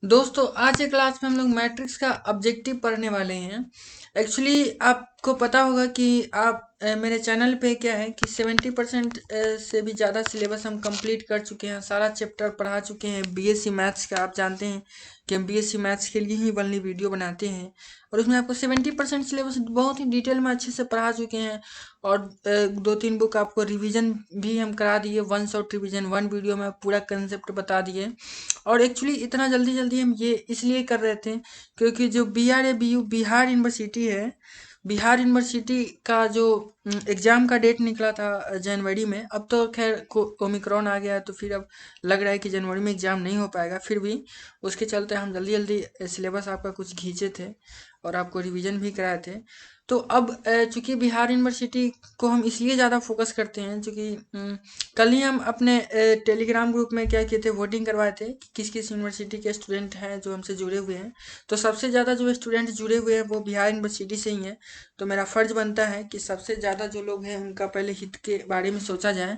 दोस्तों आज के क्लास में हम लोग मैट्रिक्स का ऑब्जेक्टिव पढ़ने वाले हैं। एक्चुअली आपको पता होगा कि आप मेरे चैनल पे क्या है कि 70% से भी ज़्यादा सिलेबस हम कंप्लीट कर चुके हैं। सारा चैप्टर पढ़ा चुके हैं बीएससी मैथ्स का। आप जानते हैं कि हम बीएससी मैथ्स के लिए ही ओनली वीडियो बनाते हैं और उसमें आपको 70% सिलेबस बहुत ही डिटेल में अच्छे से पढ़ा चुके हैं। और 2-3 बुक आपको रिवीजन भी हम करा दिए, one shot revision, one video में पूरा कंसेप्ट बता दिए। और एक्चुअली इतना जल्दी जल्दी हम ये इसलिए कर रहे थे क्योंकि जो BRABU बिहार यूनिवर्सिटी है, बिहार यूनिवर्सिटी का जो एग्ज़ाम का डेट निकला था जनवरी में। अब तो खैर ओमिक्रॉन आ गया है तो फिर अब लग रहा है कि जनवरी में एग्ज़ाम नहीं हो पाएगा। फिर भी उसके चलते हम जल्दी जल्दी सिलेबस आपका कुछ खींचे थे और आपको रिवीजन भी कराए थे। तो अब चूंकि बिहार यूनिवर्सिटी को हम इसलिए ज़्यादा फोकस करते हैं क्योंकि कल ही हम अपने टेलीग्राम ग्रुप में क्या किए थे, वोटिंग करवाए थे कि किस किस यूनिवर्सिटी के स्टूडेंट हैं जो हमसे जुड़े हुए हैं। तो सबसे ज़्यादा जो स्टूडेंट जुड़े हुए हैं वो बिहार यूनिवर्सिटी से ही हैं। तो मेरा फ़र्ज बनता है कि सबसे ज़्यादा जो लोग हैं उनका पहले हित के बारे में सोचा जाए।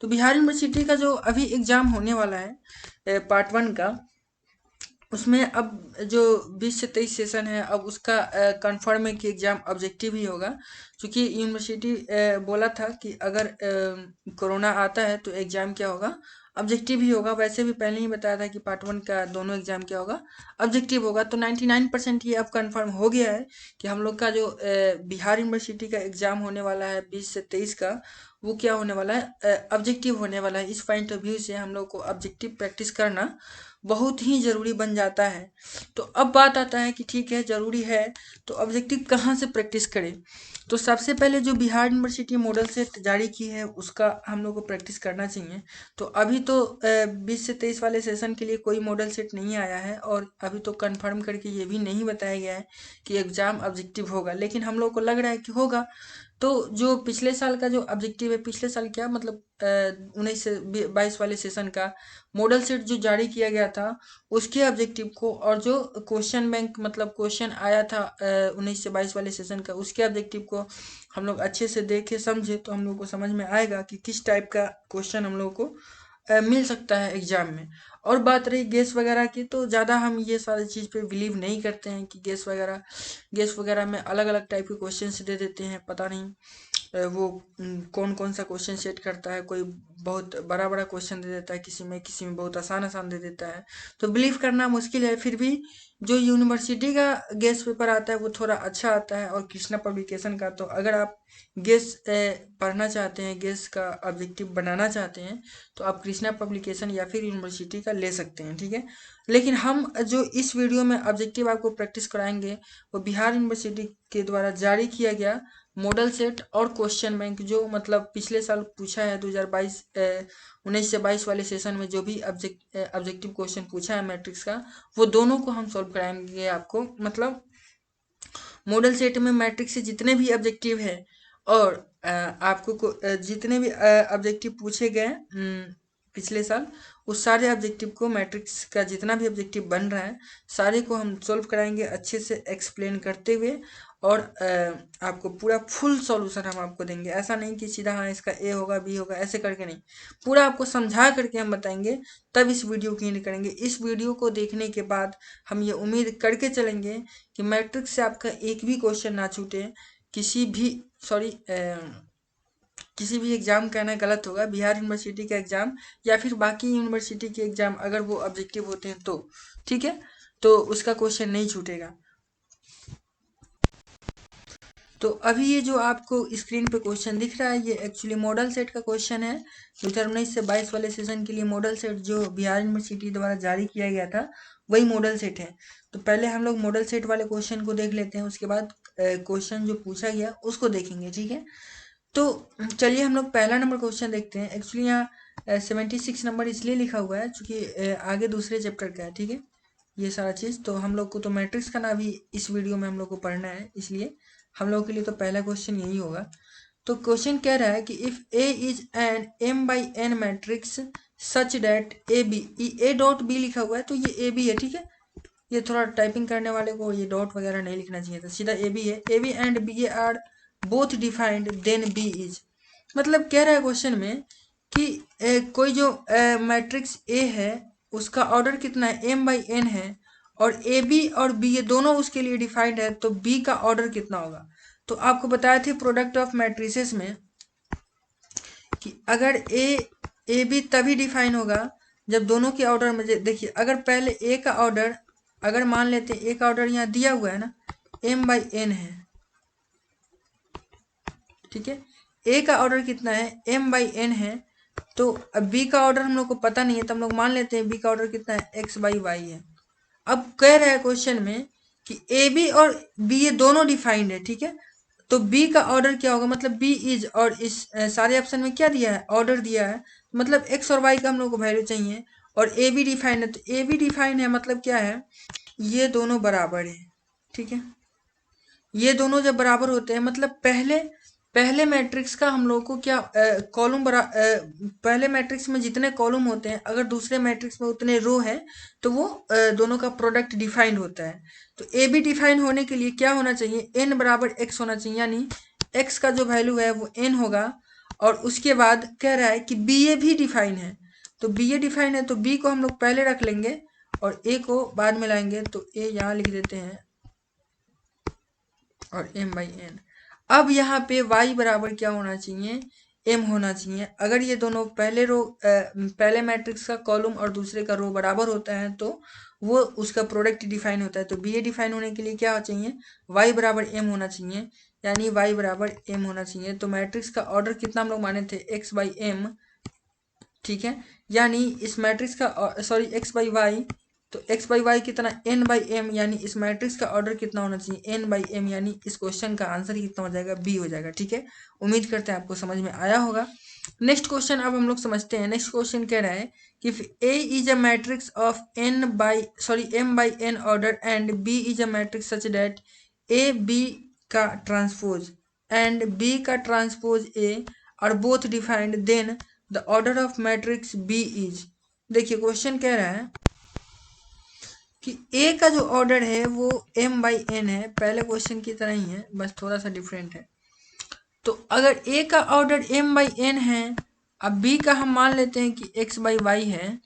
तो बिहार यूनिवर्सिटी का जो अभी एग्ज़ाम होने वाला है पार्ट 1 का, उसमें अब जो 20 से 23 सेशन है, अब उसका कंफर्म है कि एग्ज़ाम ऑब्जेक्टिव ही होगा। क्योंकि यूनिवर्सिटी बोला था कि अगर कोरोना आता है तो एग्ज़ाम क्या होगा, ऑब्जेक्टिव ही होगा। वैसे भी पहले ही बताया था कि पार्ट 1 का दोनों एग्ज़ाम क्या होगा, ऑब्जेक्टिव होगा। तो 99% ये अब कंफर्म हो गया है कि हम लोग का जो बिहार यूनिवर्सिटी का एग्ज़ाम होने वाला है 20 से 23 का, वो क्या होने वाला है, ऑब्जेक्टिव होने वाला है। इस पॉइंट ऑफ व्यू से हम लोग को ऑब्जेक्टिव प्रैक्टिस करना बहुत ही ज़रूरी बन जाता है। तो अब बात आता है कि ठीक है, ज़रूरी है तो ऑब्जेक्टिव कहाँ से प्रैक्टिस करें। तो सबसे पहले जो बिहार यूनिवर्सिटी मॉडल सेट जारी की है उसका हम लोग को प्रैक्टिस करना चाहिए। तो अभी तो 20 से 23 वाले सेशन के लिए कोई मॉडल सेट नहीं आया है और अभी तो कंफर्म करके ये भी नहीं बताया गया है कि एग्ज़ाम ऑब्जेक्टिव होगा, लेकिन हम लोग को लग रहा है कि होगा। तो जो पिछले साल का जो ऑब्जेक्टिव है, पिछले साल क्या मतलब 19 से 22 वाले सेशन का मॉडल सेट जो जारी किया गया था, उसके ऑब्जेक्टिव को, और जो क्वेश्चन बैंक मतलब क्वेश्चन आया था 19 से 22 वाले सेशन का, उसके ऑब्जेक्टिव को हम लोग अच्छे से देखे समझे तो हम लोग को समझ में आएगा कि किस टाइप का क्वेश्चन हम लोग को मिल सकता है एग्जाम में। और बात रही गेस वगैरह की, तो ज़्यादा हम ये सारी चीज़ पे बिलीव नहीं करते हैं कि गेस वगैरह में अलग अलग टाइप के क्वेश्चन दे देते हैं। पता नहीं वो कौन कौन सा क्वेश्चन सेट करता है। कोई बहुत बड़ा बड़ा क्वेश्चन दे देता है, किसी में बहुत आसान आसान दे देता है। तो बिलीव करना मुश्किल है। फिर भी जो यूनिवर्सिटी का गेस पेपर आता है वो थोड़ा अच्छा आता है, और कृष्णा पब्लिकेशन का। तो अगर आप गेस पढ़ना चाहते हैं, गेस का ऑब्जेक्टिव बनाना चाहते हैं, तो आप कृष्णा पब्लिकेशन या फिर यूनिवर्सिटी का ले सकते हैं, ठीक है। लेकिन हम जो इस वीडियो में ऑब्जेक्टिव आपको प्रैक्टिस कराएंगे वो बिहार यूनिवर्सिटी के द्वारा जारी किया गया मॉडल सेट और क्वेश्चन बैंक, जो मतलब पिछले साल पूछा है 2022 19 से 22 वाले सेशन में जो भी ऑब्जेक्टिव क्वेश्चन पूछा है मैट्रिक्स का, वो दोनों को हम सॉल्व कराएंगे आपको। मतलब मॉडल सेट में मैट्रिक्स से जितने भी ऑब्जेक्टिव है और आपको जितने भी ऑब्जेक्टिव पूछे गए पिछले साल, उस सारे ऑब्जेक्टिव को, मैट्रिक्स का जितना भी ऑब्जेक्टिव बन रहा है सारे को हम सॉल्व कराएंगे अच्छे से एक्सप्लेन करते हुए। और आपको पूरा फुल सॉल्यूशन हम आपको देंगे। ऐसा नहीं कि सीधा हाँ इसका ए होगा बी होगा ऐसे करके नहीं, पूरा आपको समझा करके हम बताएंगे। तब इस वीडियो की एंड करेंगे। इस वीडियो को देखने के बाद हम ये उम्मीद करके चलेंगे कि मैट्रिक्स से आपका एक भी क्वेश्चन ना छूटे। किसी भी सॉरी किसी भी एग्जाम कहना गलत होगा, बिहार यूनिवर्सिटी का एग्जाम या फिर बाकी यूनिवर्सिटी के एग्जाम अगर वो ऑब्जेक्टिव होते हैं तो ठीक है, तो उसका क्वेश्चन नहीं छूटेगा। तो अभी ये जो आपको स्क्रीन पे क्वेश्चन दिख रहा है ये एक्चुअली मॉडल सेट का क्वेश्चन है। 2019 से 22 वाले सेशन के लिए मॉडल सेट जो बिहार यूनिवर्सिटी द्वारा जारी किया गया था वही मॉडल सेट है। तो पहले हम लोग मॉडल सेट वाले क्वेश्चन को देख लेते हैं, उसके बाद क्वेश्चन जो पूछा गया उसको देखेंगे, ठीक है। तो चलिए हम लोग पहला नंबर क्वेश्चन देखते हैं। एक्चुअली यहाँ 76 नंबर इसलिए लिखा हुआ है क्योंकि आगे दूसरे चैप्टर का है, ठीक है। ये सारा चीज़ तो हम लोग को तो मैट्रिक्स का ना भी इस वीडियो में हम लोग को पढ़ना है, इसलिए हम लोग के लिए तो पहला क्वेश्चन यही होगा। तो क्वेश्चन कह रहा है कि if A is an m/n matrix such that A B, A dot B लिखा हुआ है तो ये ए बी है, ठीक है। ये थोड़ा टाइपिंग करने वाले को ये डॉट वगैरह नहीं लिखना चाहिए था, सीधा ए बी है। A B and B A are both defined then B is, मतलब कह रहा है क्वेश्चन में कि कोई जो मैट्रिक्स ए है उसका ऑर्डर कितना है, m/n है, और ए बी और बी ये दोनों उसके लिए डिफाइंड है, तो बी का ऑर्डर कितना होगा। तो आपको बताए थे प्रोडक्ट ऑफ मैट्रिसेस में कि अगर ए बी तभी डिफाइन होगा जब दोनों के ऑर्डर में, देखिए अगर पहले ए का ऑर्डर, अगर मान लेते हैं ए का ऑर्डर यहाँ दिया हुआ है ना, m/n है, ठीक है, ए का ऑर्डर कितना है, m/n है, तो अब बी का ऑर्डर हम लोग को पता नहीं है, तो हम लोग मान लेते हैं बी का ऑर्डर कितना है, x/y है। अब कह रहा है क्वेश्चन में कि ए बी और बी ये दोनों डिफाइंड है, ठीक है, तो बी का ऑर्डर क्या होगा, मतलब बी इज, और इस सारे ऑप्शन में क्या दिया है, ऑर्डर दिया है, मतलब एक्स और वाई का हम लोग को वैल्यू चाहिए, और ए बी डिफाइंड है, तो ए बी डिफाइंड है मतलब क्या है, ये दोनों बराबर है, ठीक है, ये दोनों जब बराबर होते हैं मतलब पहले मैट्रिक्स का हम लोग को क्या कॉलम पहले मैट्रिक्स में जितने कॉलम होते हैं अगर दूसरे मैट्रिक्स में उतने रो है तो वो दोनों का प्रोडक्ट डिफाइंड होता है। तो ए बी डिफाइन होने के लिए क्या होना चाहिए, एन बराबर एक्स होना चाहिए, यानी एक्स का जो वैल्यू है वो एन होगा, और उसके बाद कह रहा है कि बी ए भी डिफाइन है, तो बी ए डिफाइन है तो बी को हम लोग पहले रख लेंगे और ए को बाद में लाएंगे, तो ए यहाँ लिख देते हैं और m/n। अब यहाँ पे y बराबर क्या होना चाहिए, m होना चाहिए। अगर ये दोनों पहले मैट्रिक्स का कॉलम और दूसरे का रो बराबर होता है तो वो उसका प्रोडक्ट डिफाइन होता है, तो बी ए डिफाइन होने के लिए क्या चाहिए, y बराबर m होना चाहिए, यानी y बराबर m होना चाहिए। तो मैट्रिक्स का ऑर्डर कितना हम लोग माने थे, x/m, ठीक है, यानी इस मैट्रिक्स का सॉरी x/y, तो x/y कितना n/m, यानी इस मैट्रिक्स का ऑर्डर कितना होना चाहिए, n/m, यानी इस क्वेश्चन का आंसर कितना हो जाएगा, b हो जाएगा, ठीक है। उम्मीद करते हैं आपको समझ में आया होगा। नेक्स्ट क्वेश्चन अब हम लोग समझते हैं। नेक्स्ट क्वेश्चन कह रहा है कि a is a matrix of m/n order and b is a matrix such that a b का ट्रांसपोज एंड b का transpose a are both defined, then the order of matrix B is. देखिए question कह रहा है कि ए का जो order है वो m/n है, पहले क्वेश्चन की तरह ही है बस थोड़ा सा डिफरेंट है। तो अगर ए का ऑर्डर m/n है, अब बी का हम मान लेते हैं कि x/y है,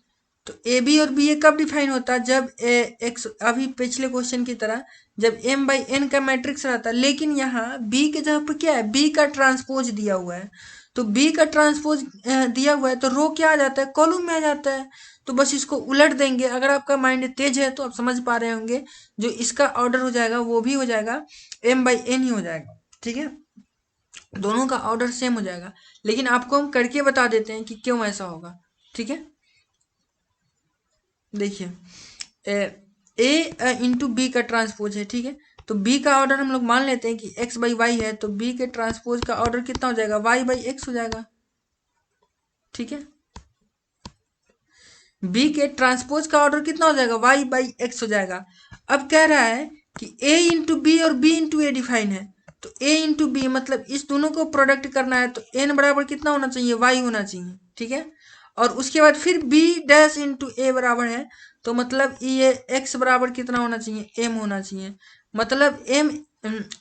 तो ए बी और बी ए कब डिफाइन होता है, जब एक्स, अभी पिछले क्वेश्चन की तरह जब m/n का मैट्रिक्स रहता है, लेकिन यहाँ b के जगह पर क्या है, b का ट्रांसपोज दिया हुआ है, तो b का ट्रांसपोज दिया हुआ है तो रो क्या आ जाता है, कॉलम में आ जाता है। तो बस इसको उलट देंगे, अगर आपका माइंड तेज है तो आप समझ पा रहे होंगे, जो इसका ऑर्डर हो जाएगा वो भी हो जाएगा m/n ही हो जाएगा, ठीक है, दोनों का ऑर्डर सेम हो जाएगा। लेकिन आपको हम करके बता देते हैं कि क्यों ऐसा होगा, ठीक है। देखिए ए इंटू बी का ट्रांसपोज है, ठीक है, तो बी का ऑर्डर हम लोग मान लेते हैं कि x/y है, तो बी के ट्रांसपोज का ऑर्डर कितना हो जाएगा, y/x हो जाएगा, ठीक है। बी के ट्रांसपोज का ऑर्डर कितना हो जाएगा, y/x हो जाएगा। अब कह रहा है कि a इंटू बी और b इंटू ए डिफाइन है, तो a इंटू बी मतलब इस दोनों को प्रोडक्ट करना है, तो n बराबर कितना होना चाहिए, y होना चाहिए, ठीक है। और उसके बाद फिर b डैश इंटू ए बराबर है, तो मतलब ये x बराबर कितना होना चाहिए, m होना चाहिए, मतलब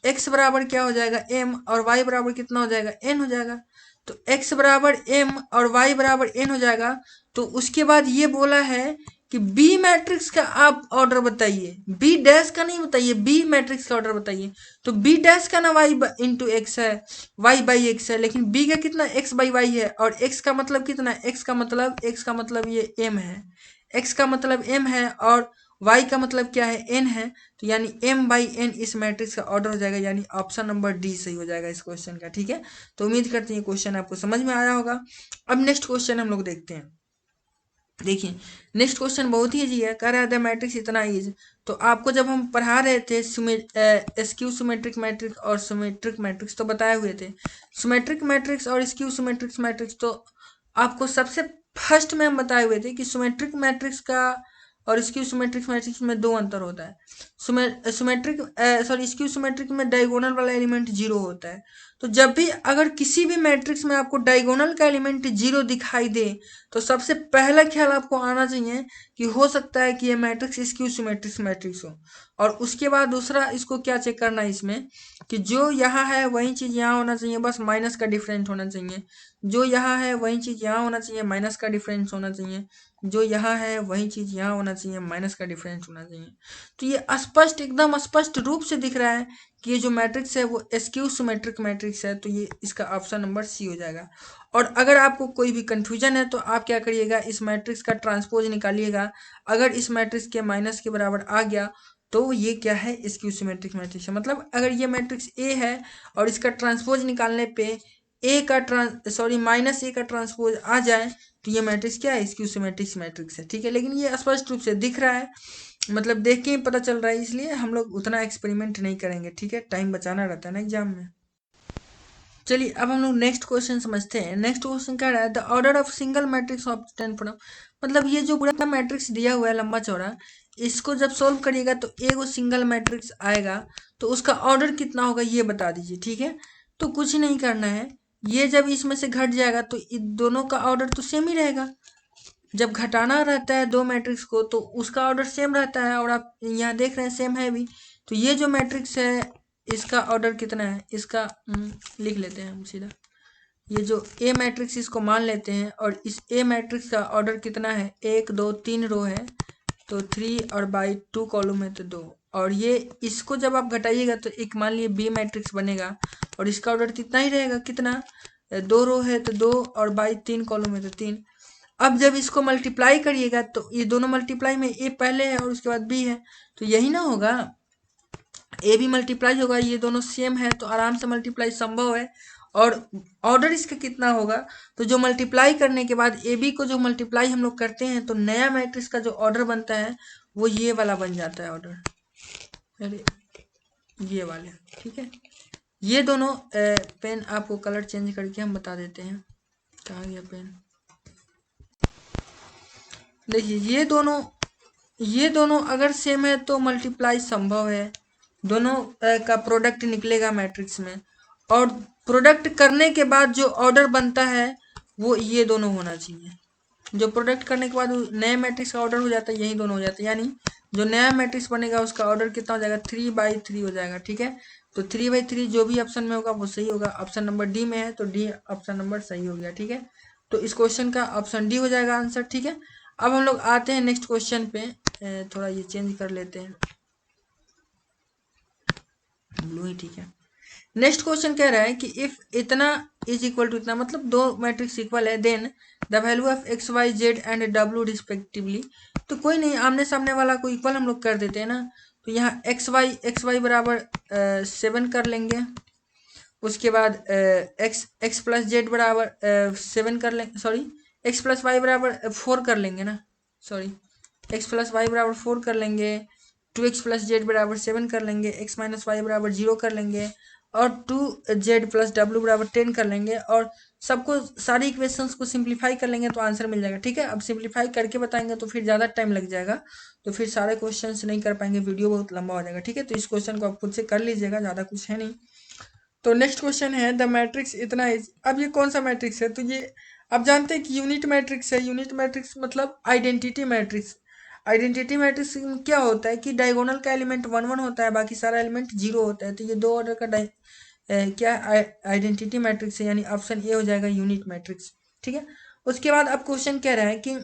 x बराबर क्या हो जाएगा, m, और y बराबर कितना हो जाएगा, n हो जाएगा। तो x बराबर m और y बराबर n हो जाएगा। तो उसके बाद ये बोला है कि बी मैट्रिक्स का आप ऑर्डर बताइए, बी डैश का नहीं बताइए, बी मैट्रिक्स का ऑर्डर बताइए। तो बी डैश का ना y इंटू एक्स है, y/x है, लेकिन बी का कितना x/y है, और x का मतलब कितना है, x का मतलब ये m है, x का मतलब m है, और y का मतलब क्या है, n है, तो यानी m/n इस मैट्रिक्स का ऑर्डर हो जाएगा, यानी ऑप्शन नंबर डी सही हो जाएगा इस क्वेश्चन का, ठीक है। तो उम्मीद करते हैं क्वेश्चन आपको समझ में आया होगा। अब नेक्स्ट क्वेश्चन हम लोग देखते हैं। देखिए नेक्स्ट क्वेश्चन बहुत ही इजी है, कह रहा था मैट्रिक्स इतना इज। तो आपको जब हम पढ़ा रहे थे स्क्यू सिमेट्रिक मैट्रिक्स और सिमेट्रिक मैट्रिक्स तो बताए हुए थे, सिमेट्रिक मैट्रिक्स और स्क्यू सिमेट्रिक मैट्रिक्स, तो आपको सबसे फर्स्ट में हम बताए हुए थे कि सिमेट्रिक मैट्रिक्स का और स्क्यू सिमेट्रिक मैट्रिक्स में दो अंतर होता है। स्क्यू सिमेट्रिक में डायगोनल वाला एलिमेंट 0 होता है, तो जब भी अगर किसी भी मैट्रिक्स में आपको डायगोनल का एलिमेंट 0 दिखाई दे तो सबसे पहला ख्याल आपको आना चाहिए कि हो सकता है कि ये मैट्रिक्स स्क्यू सिमेट्रिक मैट्रिक्स हो। और उसके बाद दूसरा इसको क्या चेक करना है इसमें कि जो यहाँ है वही चीज़ यहाँ होना चाहिए, बस माइनस का डिफरेंस होना चाहिए। जो यहाँ है वही चीज़ यहाँ होना चाहिए, माइनस का डिफरेंस होना चाहिए। जो यहाँ है वही चीज़ यहाँ होना चाहिए, माइनस का डिफरेंस होना चाहिए। तो ये स्पष्ट, एकदम स्पष्ट रूप से दिख रहा है कि ये जो मैट्रिक्स है वो स्क्यू सिमेट्रिक मैट्रिक्स है। तो ये इसका ऑप्शन नंबर सी हो जाएगा। और अगर आपको कोई भी कंफ्यूजन है तो आप क्या करिएगा, इस मैट्रिक्स का ट्रांसपोज निकालिएगा। अगर इस मैट्रिक्स के माइनस के बराबर आ गया तो ये क्या है, स्क्यू सिमेट्रिक मैट्रिक्स है। मतलब अगर ये मैट्रिक्स ए है और इसका ट्रांसपोज निकालने पे ए का माइनस ए का ट्रांसपोज आ जाए तो ये मैट्रिक्स क्या है, स्क्यू सिमेट्रिक मैट्रिक्स है। ठीक है, लेकिन ये स्पष्ट रूप से दिख रहा है, मतलब देख के ही पता चल रहा है, इसलिए हम लोग उतना एक्सपेरिमेंट नहीं करेंगे। ठीक है, टाइम बचाना रहता है ना एग्जाम में। चलिए अब हम लोग नेक्स्ट क्वेश्चन समझते हैं। नेक्स्ट क्वेश्चन क्या रहा है, the order of single matrix of 10 from, मतलब ये जो पूरा मैट्रिक्स दिया हुआ है लंबा चौड़ा, इसको जब सॉल्व करिएगा तो एगो सिंगल मैट्रिक्स आएगा तो उसका ऑर्डर कितना होगा ये बता दीजिए। ठीक है, तो कुछ नहीं करना है, ये जब इसमें से घट जाएगा तो इन दोनों का ऑर्डर तो सेम ही रहेगा। जब घटाना रहता है दो मैट्रिक्स को तो उसका ऑर्डर सेम रहता है, और आप यहाँ देख रहे हैं सेम है भी। तो ये जो मैट्रिक्स है इसका ऑर्डर कितना है, इसका लिख लेते हैं हम सीधा। ये जो ए मैट्रिक्स इसको मान लेते हैं, और इस ए मैट्रिक्स का ऑर्डर कितना है, 1 2 3 रो है तो 3, और बाई 2 कॉलम है तो 2। और ये इसको जब आप घटाइएगा तो एक मान लीजिए बी मैट्रिक्स बनेगा, और इसका ऑर्डर कितना ही रहेगा, कितना, 2 रो है तो 2, और बाई 3 कॉलम है तो 3। अब जब इसको मल्टीप्लाई करिएगा तो ये दोनों मल्टीप्लाई में ए पहले है और उसके बाद बी है, तो यही ना होगा, ए भी मल्टीप्लाई होगा, ये दोनों सेम है तो आराम से मल्टीप्लाई संभव है। और ऑर्डर इसका कितना होगा, तो जो मल्टीप्लाई करने के बाद ए बी को जो मल्टीप्लाई हम लोग करते हैं तो नया मैट्रिक्स का जो ऑर्डर बनता है वो ये वाला बन जाता है ऑर्डर, अरे ये वाले। ठीक है, ये दोनों पेन आपको कलर चेंज करके हम बता देते हैं, कहाँ गया पेन। देखिए ये दोनों अगर सेम है तो मल्टीप्लाई संभव है, दोनों का प्रोडक्ट निकलेगा मैट्रिक्स में। और प्रोडक्ट करने के बाद जो ऑर्डर बनता है वो ये दोनों होना चाहिए। जो प्रोडक्ट करने के बाद नए मैट्रिक्स का ऑर्डर हो जाता है यही दोनों हो जाता है, यानी जो नया मैट्रिक्स बनेगा उसका ऑर्डर कितना हो जाएगा, 3/3 हो जाएगा। ठीक है, तो 3/3 जो भी ऑप्शन में होगा वो सही होगा। ऑप्शन नंबर डी में है तो डी ऑप्शन नंबर सही हो गया। ठीक है, तो इस क्वेश्चन का ऑप्शन डी हो जाएगा आंसर। ठीक है, अब हम लोग आते हैं नेक्स्ट क्वेश्चन पे, थोड़ा ये चेंज कर लेते हैं, ब्लू ही ठीक है। नेक्स्ट क्वेश्चन कह रहा है कि इफ इतना इज इक्वल टू इतना, मतलब दो मैट्रिक्स इक्वल है, then the value of X Y Z and W respectively. तो कोई नहीं, आमने सामने वाला को इक्वल हम लोग कर देते हैं ना, तो यहाँ एक्स वाई बराबर 7 कर लेंगे। उसके बाद एक्स प्लस जेड बराबर 7 कर लेंगे, सॉरी एक्स प्लस वाई बराबर 4 कर लेंगे ना, सॉरी एक्स प्लस वाई बराबर 4 कर लेंगे। 2x प्लस जेड बराबर 7 कर लेंगे, x माइनस वाई बराबर 0 कर लेंगे, और 2z प्लस डब्ल्यू बराबर 10 कर लेंगे, और सबको सारी इक्वेशंस को सिंप्लीफाई कर लेंगे तो आंसर मिल जाएगा। ठीक है, अब सिंप्लीफाई करके बताएंगे तो फिर ज़्यादा टाइम लग जाएगा, तो फिर सारे क्वेश्चंस नहीं कर पाएंगे, वीडियो बहुत लंबा हो जाएगा। ठीक है, तो इस क्वेश्चन को आप खुद से कर लीजिएगा, ज़्यादा कुछ है नहीं। तो नेक्स्ट क्वेश्चन है द मैट्रिक्स इतना इज, अब ये कौन सा मैट्रिक्स है, तो ये आप जानते हैं कि यूनिट मैट्रिक्स है। यूनिट मैट्रिक्स मतलब आइडेंटिटी मैट्रिक्स। आइडेंटिटी मैट्रिक्स में क्या होता है कि डायगोनल का एलिमेंट 1 1 होता है, बाकी सारा एलिमेंट 0 होता है। तो ये दो ऑर्डर का क्या आइडेंटिटी मैट्रिक्स है, यानी ऑप्शन ए हो जाएगा यूनिट मैट्रिक्स। ठीक है, उसके बाद अब क्वेश्चन कह रहा है कि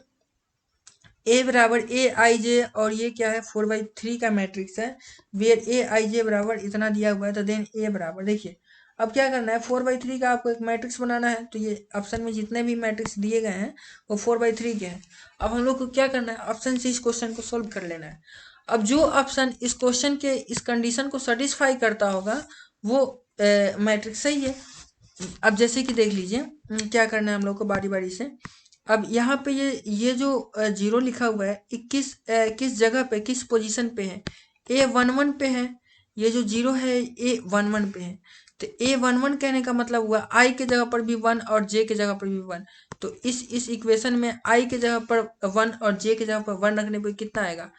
ए बराबर ए आई जे, और ये क्या है 4/3 का मैट्रिक्स है, वेयर ए आई जे बराबर इतना दिया हुआ है, तो देन ए बराबर, देखिए अब क्या करना है, 4/3 का आपको एक मैट्रिक्स बनाना है। तो ये ऑप्शन में जितने भी मैट्रिक्स दिए गए हैं वो 4/3 के हैं। अब हम लोग को क्या करना है, ऑप्शन से इस क्वेश्चन को सोल्व कर लेना है। अब जो ऑप्शन इस क्वेश्चन के इस कंडीशन को सेटिस्फाई करता होगा वो मैट्रिक्स सही है। अब जैसे कि देख लीजिए क्या करना है हम लोग को बारी बारी से। अब यहाँ पे ये जो 0 लिखा हुआ है किस जगह पे, किस पोजीशन पे है, A11 पे है। ये जो 0 है A11 पे है, तो A11 कहने का मतलब हुआ I के जगह पर भी 1 और J के जगह पर भी 1। तो इस इक्वेशन में I के जगह पर 1 और J के जगह पर 1 रखने पर कितना आएगा?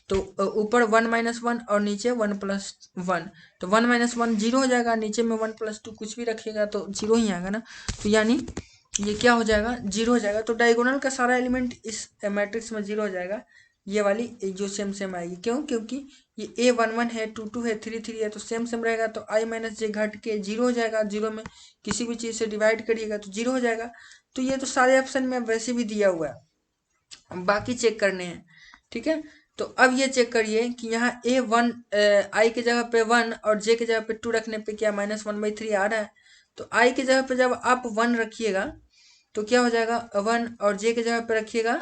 तो ऊपर 1 - 1 और नीचे 1 + 1। तो 1 - 1 0 हो जाएगा, नीचे में 1 + 2 कुछ भी रखिएगा तो 0 ही आएगा ना। तो यानी ये क्या हो जाएगा? 0 हो जाएगा। तो डायगोनल का सारा एलिमेंट इस मैट्रिक्स में 0 हो जाएगा। ये वाली जो सेम आएगी, क्यों? क्योंकि ये A11 है, 22 है, 33 है, तो सेम रहेगा। तो I - J घट के 0 हो जाएगा। 0 में किसी भी चीज़ से डिवाइड करिएगा तो 0 हो जाएगा। तो ये तो सारे ऑप्शन में वैसे भी दिया हुआ है, बाकी चेक करने हैं, ठीक है। तो अब ये चेक करिए कि यहाँ A1 I के जगह पे 1 और J के जगह पे 2 रखने पे क्या -1/3 आ रहा है। तो I के जगह पे जब आप 1 रखिएगा तो क्या हो जाएगा? 1 और J के जगह पे रखिएगा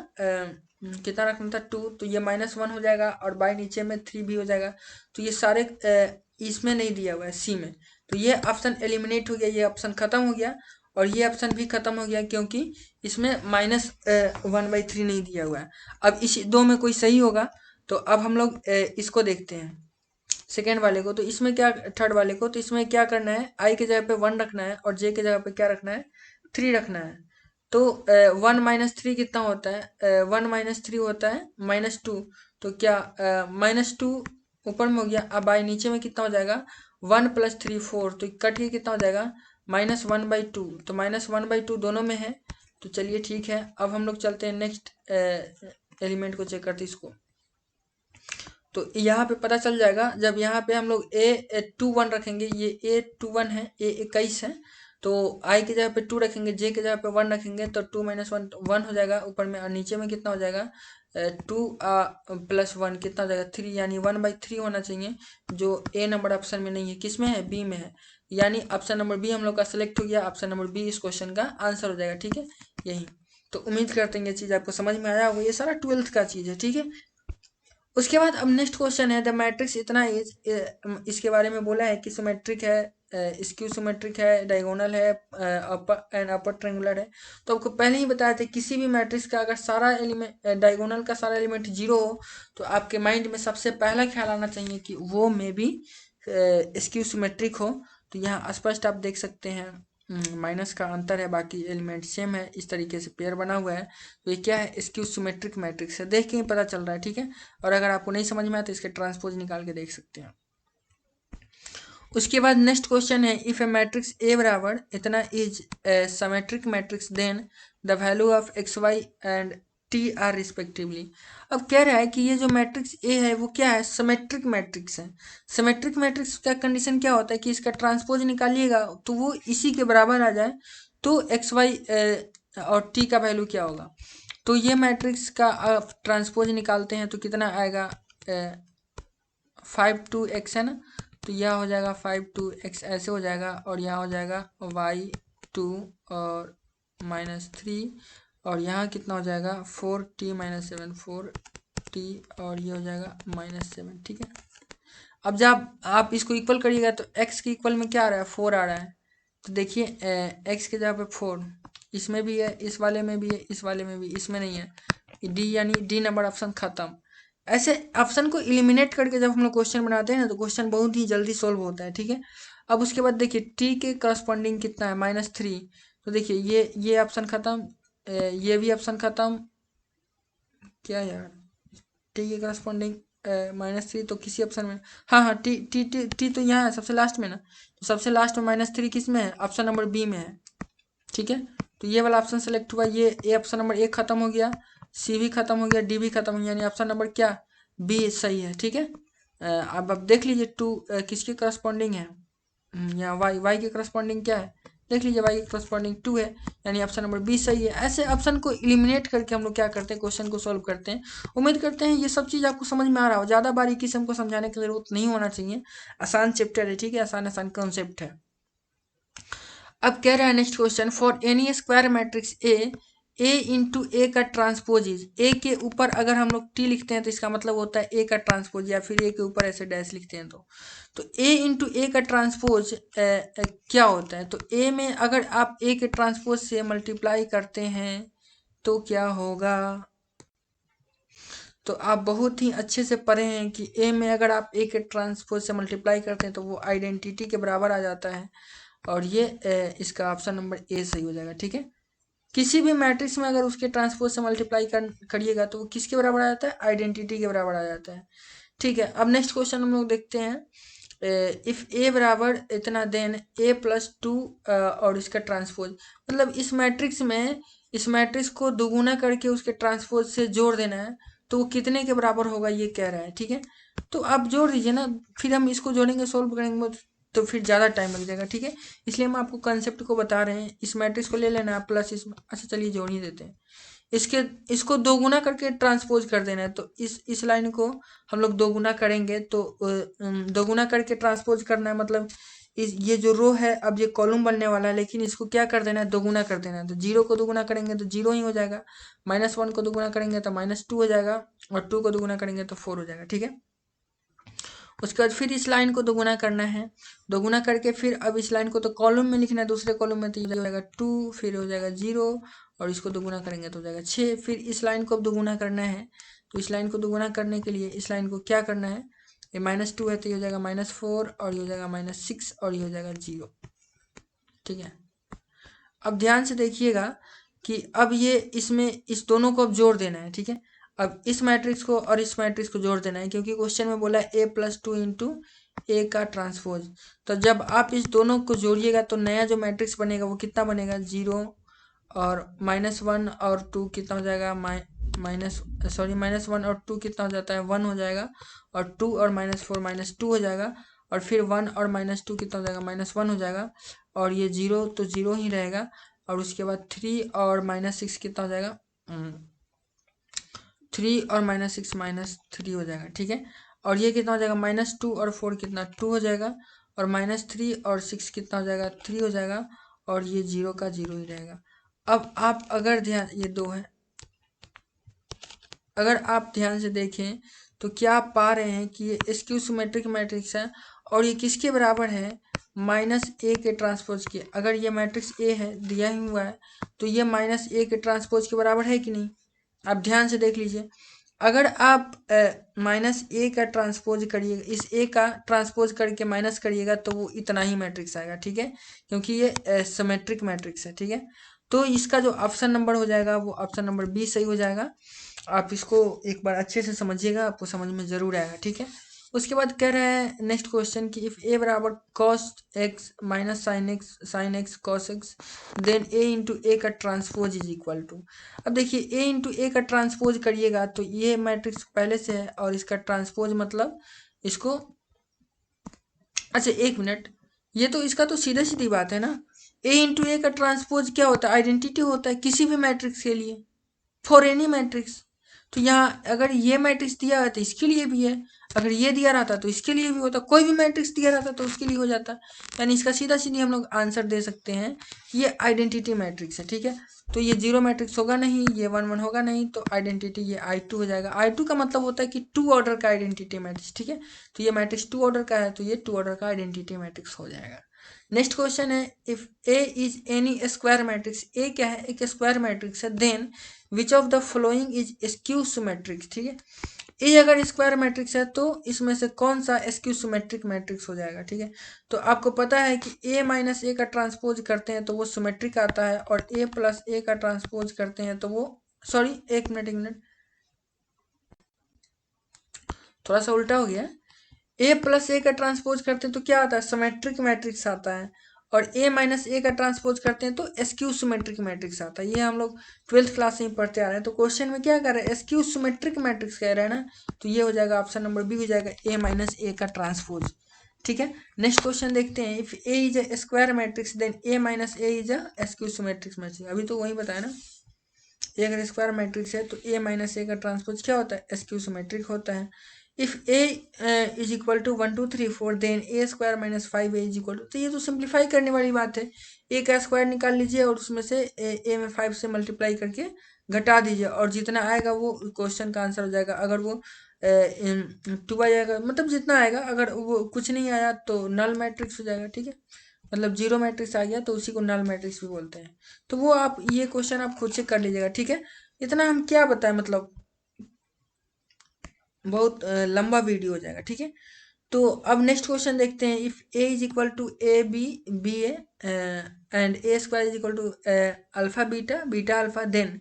कितना रखना था? 2। तो ये -1 हो जाएगा और बाई नीचे में 3 भी हो जाएगा। तो ये सारे इसमें नहीं दिया हुआ है, सी में। तो ये ऑप्शन एलिमिनेट हो गया, ये ऑप्शन खत्म हो गया और ये ऑप्शन भी खत्म हो गया क्योंकि इसमें -1/3 नहीं दिया हुआ है। अब इस दो में कोई सही होगा। तो अब हम लोग इसको देखते हैं, सेकेंड वाले को। तो इसमें क्या, थर्ड वाले को, तो इसमें क्या करना है? I के जगह पे 1 रखना है और J के जगह पे क्या रखना है? 3 रखना है। तो 1 - 3 कितना होता है? 1 - 3 होता है -2। तो क्या -2 ऊपर में हो गया। अब I नीचे में कितना हो जाएगा? 1 + 3 4। तो कट के कितना हो जाएगा? -1/2। तो -1/2 दोनों में है। तो चलिए ठीक है। अब हम लोग चलते हैं नेक्स्ट एलिमेंट को चेक करते इसको। तो यहाँ पे पता चल जाएगा, जब यहाँ पे हम लोग A21 रखेंगे, ये A21 है, A21 है। तो I की जगह पे 2 रखेंगे, J की जगह पे 1 रखेंगे, तो 2 - 1 1 हो जाएगा ऊपर में, और नीचे में कितना हो जाएगा? 2 + 1 कितना हो जाएगा? 3। यानी 1/3 होना चाहिए, जो A नंबर ऑप्शन में नहीं है। किस में है? B में है। यानी ऑप्शन नंबर B हम लोग का सिलेक्ट हो गया। ऑप्शन नंबर B इस क्वेश्चन का आंसर हो जाएगा, ठीक है। यही तो उम्मीद करते हैं ये चीज़ आपको समझ में आया होगा। ये सारा 12th का चीज़ है, ठीक है। उसके बाद अब नेक्स्ट क्वेश्चन है, द मैट्रिक्स इतना एज, इसके बारे में बोला है कि सिमेट्रिक है, स्क्यू सिमेट्रिक है, डायगोनल है, अपर एंड अपर ट्रायंगुलर है। तो आपको पहले ही बताया था, किसी भी मैट्रिक्स का अगर सारा एलिमेंट, डायगोनल का सारा एलिमेंट 0 हो तो आपके माइंड में सबसे पहला ख्याल आना चाहिए कि वो में भी स्क्यू सिमेट्रिक हो। तो यहाँ स्पष्ट आप देख सकते हैं, माइनस का अंतर है, बाकी एलिमेंट सेम है। इस तरीके से पेयर बना हुआ है। तो ये क्या है? स्क्यू सिमेट्रिक मैट्रिक्स है, देख के ही पता चल रहा है, ठीक है। और अगर आपको नहीं समझ में आया तो इसके ट्रांसपोज निकाल के देख सकते हैं। उसके बाद नेक्स्ट क्वेश्चन है, इफ ए मैट्रिक्स ए बराबर इतना is symmetric matrix then the value of X Y and T R respectively. अब कह रहा है कि ये जो मैट्रिक्स ए है वो क्या है? सिमेट्रिक मैट्रिक्स है। सिमेट्रिक मैट्रिक्स का कंडीशन क्या होता है कि इसका ट्रांसपोज निकालिएगा तो वो इसी के बराबर आ जाए, तो एक्स वाई और टी का वैल्यू क्या होगा? तो ये मैट्रिक्स का ट्रांसपोज निकालते हैं तो कितना आएगा? 5 2 x है ना। तो यह हो जाएगा 5 2 x, ऐसे हो जाएगा। और यहाँ हो जाएगा y2 और -3, और यहाँ कितना हो जाएगा? 4t - 7 4t, और ये हो जाएगा -7, ठीक है। अब जब आप इसको इक्वल करिएगा तो x के इक्वल में क्या आ रहा है? 4 आ रहा है। तो देखिए x के जगह पे 4, इसमें भी है, इस वाले में भी है, इस वाले में भी, इसमें नहीं है। डी यानी डी नंबर ऑप्शन खत्म। ऐसे ऑप्शन को एलिमिनेट करके जब हम लोग क्वेश्चन बनाते हैं ना तो क्वेश्चन बहुत ही जल्दी सोल्व होता है, ठीक है। अब उसके बाद देखिए टी के करस्पॉन्डिंग कितना है? -3। तो देखिए ये ऑप्शन खत्म, ये भी ऑप्शन खत्म। क्या यार, टी के करस्पॉन्डिंग -3 तो किसी ऑप्शन में, हाँ टी टी टी टी तो यहाँ है सबसे लास्ट में ना। तो सबसे लास्ट में -3 किस में है? ऑप्शन नंबर बी में है, ठीक है। तो ये वाला ऑप्शन सेलेक्ट हुआ। ये ऑप्शन नंबर 1 खत्म हो गया, सी भी खत्म हो गया, डी भी खत्म हो गया, यानी ऑप्शन नंबर क्या? बी सही है, ठीक है। अब देख लीजिए 2 किसके करस्पॉन्डिंग है? यहाँ वाई के करस्पॉन्डिंग क्या है? देख लीजिए वाई के करस्पॉन्डिंग 2 है, यानी ऑप्शन नंबर बी सही है। ऐसे ऑप्शन को एलिमिनेट करके हम लोग क्या करते हैं? क्वेश्चन को सॉल्व करते हैं। उम्मीद करते हैं ये सब चीज़ आपको समझ में आ रहा हो। ज़्यादा बारीकी से हमको समझाने की जरूरत नहीं होना चाहिए। आसान चैप्टर है, ठीक है, आसान कॉन्सेप्ट है। अब कह रहा है next question, for any square matrix A into A का ट्रांसपोज इज, ए के ऊपर अगर हम लोग टी लिखते हैं तो इसका मतलब होता है ए का ट्रांसपोज, या फिर ए के ऊपर ऐसे डैश लिखते हैं तो ए इंटू ए का ट्रांसपोज क्या होता है? तो ए में अगर आप ए के ट्रांसपोज से मल्टीप्लाई करते हैं तो क्या होगा? तो आप बहुत ही अच्छे से पढ़े हैं कि ए में अगर आप ए के ट्रांसपोज से मल्टीप्लाई करते हैं तो वो आइडेंटिटी के बराबर आ जाता है। और ये इसका ऑप्शन नंबर ए सही हो जाएगा। ठीक है, किसी भी मैट्रिक्स में अगर उसके ट्रांसपोज से मल्टीप्लाई करिएगा तो वो किसके बराबर आ जाता है, आइडेंटिटी के बराबर आ जाता है। ठीक है, अब नेक्स्ट क्वेश्चन हम लोग देखते हैं। इफ ए बराबर इतना देन ए प्लस 2 और इसका ट्रांसपोज, मतलब इस मैट्रिक्स को दोगुना करके उसके ट्रांसपोज से जोड़ देना है, तो वो कितने के बराबर होगा ये कह रहा है। ठीक है, तो आप जोड़ दीजिए ना, फिर हम इसको जोड़ेंगे सोल्व करेंगे तो फिर ज़्यादा टाइम लग जाएगा। ठीक है, इसलिए हम आपको कंसेप्ट को बता रहे हैं। इस मैट्रिक्स को ले लेना है प्लस इस, अच्छा चलिए जोड़ ही देते हैं। इसको दोगुना करके ट्रांसपोज कर देना है, तो इस लाइन को हम लोग दोगुना करेंगे, तो दोगुना करके ट्रांसपोज करना है, मतलब ये जो रो है अब ये कॉलम बनने वाला है, लेकिन इसको क्या कर देना है, दोगुना कर देना है। तो 0 को दोगुना करेंगे तो 0 ही हो जाएगा, -1 को दोगुना करेंगे तो -2 हो जाएगा, और 2 को दोगुना करेंगे तो 4 हो जाएगा। ठीक है, उसके बाद फिर इस लाइन को दोगुना करना है, दोगुना करके फिर अब इस लाइन को तो कॉलम में लिखना है, दूसरे कॉलम में, तो ये हो जाएगा 2, फिर हो जाएगा 0, और इसको दोगुना करेंगे तो हो जाएगा 6। फिर इस लाइन को अब दोगुना करना है, तो इस लाइन को दोगुना करने के लिए इस लाइन को क्या करना है, ये -2 है तो ये हो जाएगा -4, और ये हो जाएगा -6, और ये हो जाएगा 0। ठीक है, अब ध्यान से देखिएगा कि अब ये इसमें इस दोनों को अब जोड़ देना है। ठीक है, अब इस मैट्रिक्स को और इस मैट्रिक्स को जोड़ देना है, क्योंकि क्वेश्चन में बोला है ए प्लस 2 इंटू ए का ट्रांसपोज। तो जब आप इस दोनों को जोड़िएगा तो नया जो मैट्रिक्स बनेगा वो कितना बनेगा, 0 और -1 और 2 कितना हो जाएगा, -1 और 2 कितना हो जाता है, 1 हो जाएगा, और 2 और -4 -2 हो जाएगा, और फिर 1 और -2 कितना हो जाएगा, -1 हो जाएगा, और ये 0 तो 0 ही रहेगा, और उसके बाद 3 और -6 कितना हो जाएगा, 3 और -6 -3 हो जाएगा। ठीक है, और ये कितना हो जाएगा, -2 और 4 कितना, 2 हो जाएगा, और -3 और 6 कितना हो जाएगा, 3 हो जाएगा, और ये 0 का 0 ही रहेगा। अब आप अगर ध्यान, ये 2 है, अगर आप ध्यान से देखें तो क्या आप पा रहे हैं कि ये स्क्यू सिमेट्रिक मैट्रिक्स है, और ये किसके बराबर है, -a के ट्रांसपोज के। अगर ये मैट्रिक्स ए है दिया ही हुआ है, तो ये -a के ट्रांसपोज के बराबर है कि नहीं। आप ध्यान से देख लीजिए, अगर आप -a का ट्रांसपोज करिएगा, इस a का ट्रांसपोज करके माइनस करिएगा तो वो इतना ही मैट्रिक्स आएगा। ठीक है, क्योंकि ये सिमेट्रिक मैट्रिक्स है। ठीक है, तो इसका जो ऑप्शन नंबर हो जाएगा वो ऑप्शन नंबर बी सही हो जाएगा। आप इसको एक बार अच्छे से समझिएगा, आपको समझ में ज़रूर आएगा। ठीक है, उसके बाद कह रहे हैं नेक्स्ट क्वेश्चन कि इफ़ ए बराबर cos x minus sine x cos x, then a into A का ट्रांसपोज इज इक्वल टू। अब देखिए a इंटू ए का ट्रांसपोज करिएगा तो ये मैट्रिक्स पहले से है, और इसका ट्रांसपोज मतलब इसको, अच्छा एक मिनट, ये तो इसका तो सीधा सीधी बात है ना। a इंटू ए का ट्रांसपोज क्या होता है, आइडेंटिटी होता है किसी भी मैट्रिक्स के लिए, फॉर एनी मैट्रिक्स। तो यहाँ अगर ये मैट्रिक्स दिया है तो इसके लिए भी है, अगर ये दिया रहता तो इसके लिए भी होता, कोई भी मैट्रिक्स दिया रहता तो उसके लिए हो जाता। यानी इसका सीधा सीधी हम लोग आंसर दे सकते हैं, ये आइडेंटिटी मैट्रिक्स है। ठीक है, तो ये 0 मैट्रिक्स होगा नहीं, ये 1 1 होगा नहीं, तो आइडेंटिटी ये I2 हो जाएगा। I2 का मतलब होता है कि 2 ऑर्डर का आइडेंटिटी मैट्रिक्स। ठीक है, तो ये मैट्रिक्स 2 ऑर्डर का है, तो ये 2 ऑर्डर का आइडेंटिटी मैट्रिक्स हो जाएगा। नेक्स्ट क्वेश्चन है if A is any square matrix, A क्या है, एक स्क्वायर मैट्रिक्स है, then which of the following is skew symmetric. ठीक है, ए अगर स्क्वायर मैट्रिक्स है तो इसमें से कौन सा स्क्यू सिमेट्रिक मैट्रिक्स हो जाएगा। ठीक है, तो आपको पता है कि ए माइनस ए का ट्रांसपोज करते हैं तो वो सिमेट्रिक आता है, और ए प्लस ए का ट्रांसपोज करते हैं तो वो, सॉरी एक मिनट, थोड़ा सा उल्टा हो गया, ए प्लस ए का ट्रांसपोज करते हैं तो क्या आता है, सिमेट्रिक मैट्रिक्स आता है, और ए माइनस ए का ट्रांसपोज करते हैं तो स्क्यू सिमेट्रिक मैट्रिक्स आता है। ये हम लोग 12th क्लास से ही पढ़ते आ रहे हैं। तो क्वेश्चन में क्या कर रहे हैं, स्क्यू सिमेट्रिक मैट्रिक्स कह रहे हैं ना, तो ये हो जाएगा ऑप्शन नंबर बी हो जाएगा, ए माइनस ए का ट्रांसपोज। ठीक है, नेक्स्ट क्वेश्चन देखते हैं, if A is a square matrix then A minus A is a skew symmetric matrix. अभी तो वही बताया ना, ए अगर स्क्वायर मैट्रिक्स है तो ए माइनस ए का ट्रांसपोज क्या होता है, स्क्यू सिमेट्रिक होता है। If A is equal to 1 2 3 4 then A square minus 5 A is equal to, तो ये तो सिंप्लीफाई करने वाली बात है। ए का स्क्वायर निकाल लीजिए और उसमें से ए में 5 से मल्टीप्लाई करके घटा दीजिए, और जितना आएगा वो क्वेश्चन का आंसर हो जाएगा। अगर वो 2 आ जाएगा, मतलब जितना आएगा, अगर वो कुछ नहीं आया तो नल मैट्रिक्स हो जाएगा। ठीक है, मतलब 0 मैट्रिक्स आ गया तो उसी को नल मैट्रिक्स भी बोलते हैं। तो वो आप ये क्वेश्चन आप खुद से कर लीजिएगा। ठीक है, इतना हम क्या बताएं, मतलब बहुत लंबा वीडियो हो जाएगा। ठीक है, तो अब नेक्स्ट क्वेश्चन देखते हैं। If A is equal to A B B A and A square is equal to alpha beta beta alpha, then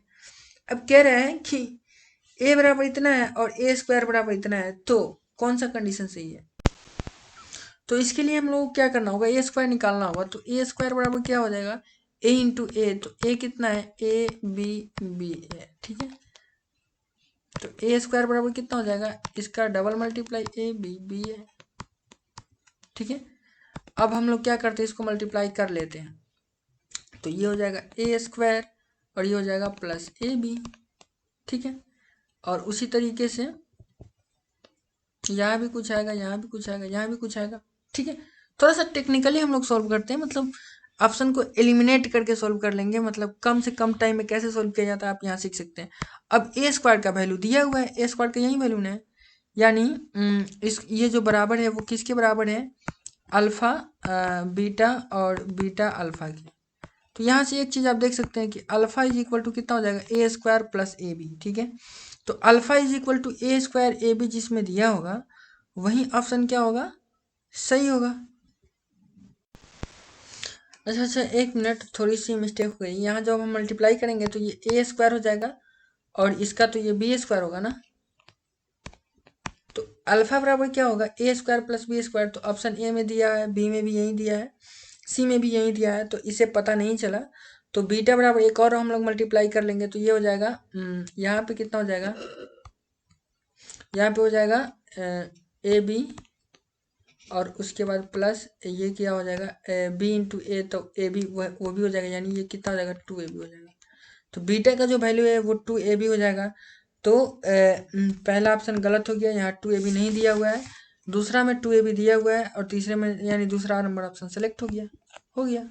अब कह रहे हैं कि ए बराबर इतना है और ए स्क्वायर बराबर इतना है, तो कौन सा कंडीशन सही है। तो इसके लिए हम लोग को क्या करना होगा, ए स्क्वायर निकालना होगा। तो ए स्क्वायर बराबर क्या हो जाएगा, ए इंटू ए। तो ए कितना है, ए बी बी ए, ठीक है। तो ए स्क्वायर बराबर कितना हो जाएगा, इसका double multiply A B B A, ठीक है। अब हम लोग क्या करते हैं, इसको मल्टीप्लाई कर लेते हैं। तो ये हो जाएगा ए स्क्वायर और ये हो जाएगा प्लस ए बी, ठीक है। और उसी तरीके से यहाँ भी कुछ आएगा, यहाँ भी कुछ आएगा, यहाँ भी कुछ आएगा, ठीक है। थोड़ा सा टेक्निकली हम लोग सॉल्व करते हैं, मतलब ऑप्शन को एलिमिनेट करके सॉल्व कर लेंगे, मतलब कम से कम टाइम में कैसे सॉल्व किया जाता है आप यहाँ सीख सकते हैं। अब ए स्क्वायर का वैल्यू दिया हुआ है, ए स्क्वायर का यही वैल्यू ना है, यानी इस ये जो बराबर है वो किसके बराबर है, अल्फा बीटा और बीटा अल्फा की। तो यहाँ से एक चीज़ आप देख सकते हैं कि अल्फा इज इक्वल टू कितना हो जाएगा, A square plus A B, ठीक है। तो alpha is equal to A square A B जिसमें दिया होगा वही ऑप्शन क्या होगा, सही होगा। अच्छा, एक मिनट, थोड़ी सी मिस्टेक हो गई। यहाँ जब हम मल्टीप्लाई करेंगे तो ये ए स्क्वायर हो जाएगा और इसका तो ये बी स्क्वायर होगा ना। तो अल्फा बराबर क्या होगा, ए स्क्वायर प्लस बी स्क्वायर। तो ऑप्शन ए में दिया है, बी में भी यही दिया है, सी में भी यही दिया है, तो इसे पता नहीं चला। तो बीटा बराबर एक और हम लोग मल्टीप्लाई कर लेंगे तो ये हो जाएगा, यहाँ पे कितना हो जाएगा, यहाँ पे हो जाएगा ए बी और उसके बाद प्लस ये क्या हो जाएगा, बी इंटू ए। तो ए बी वो भी हो जाएगा, यानी ये कितना हो जाएगा, 2ab हो जाएगा। तो बीटा का जो वैल्यू है वो 2ab हो जाएगा। तो पहला ऑप्शन गलत हो गया, यहाँ 2ab नहीं दिया हुआ है, दूसरा में 2ab दिया हुआ है और तीसरे में यानी दूसरा नंबर ऑप्शन सेलेक्ट हो गया,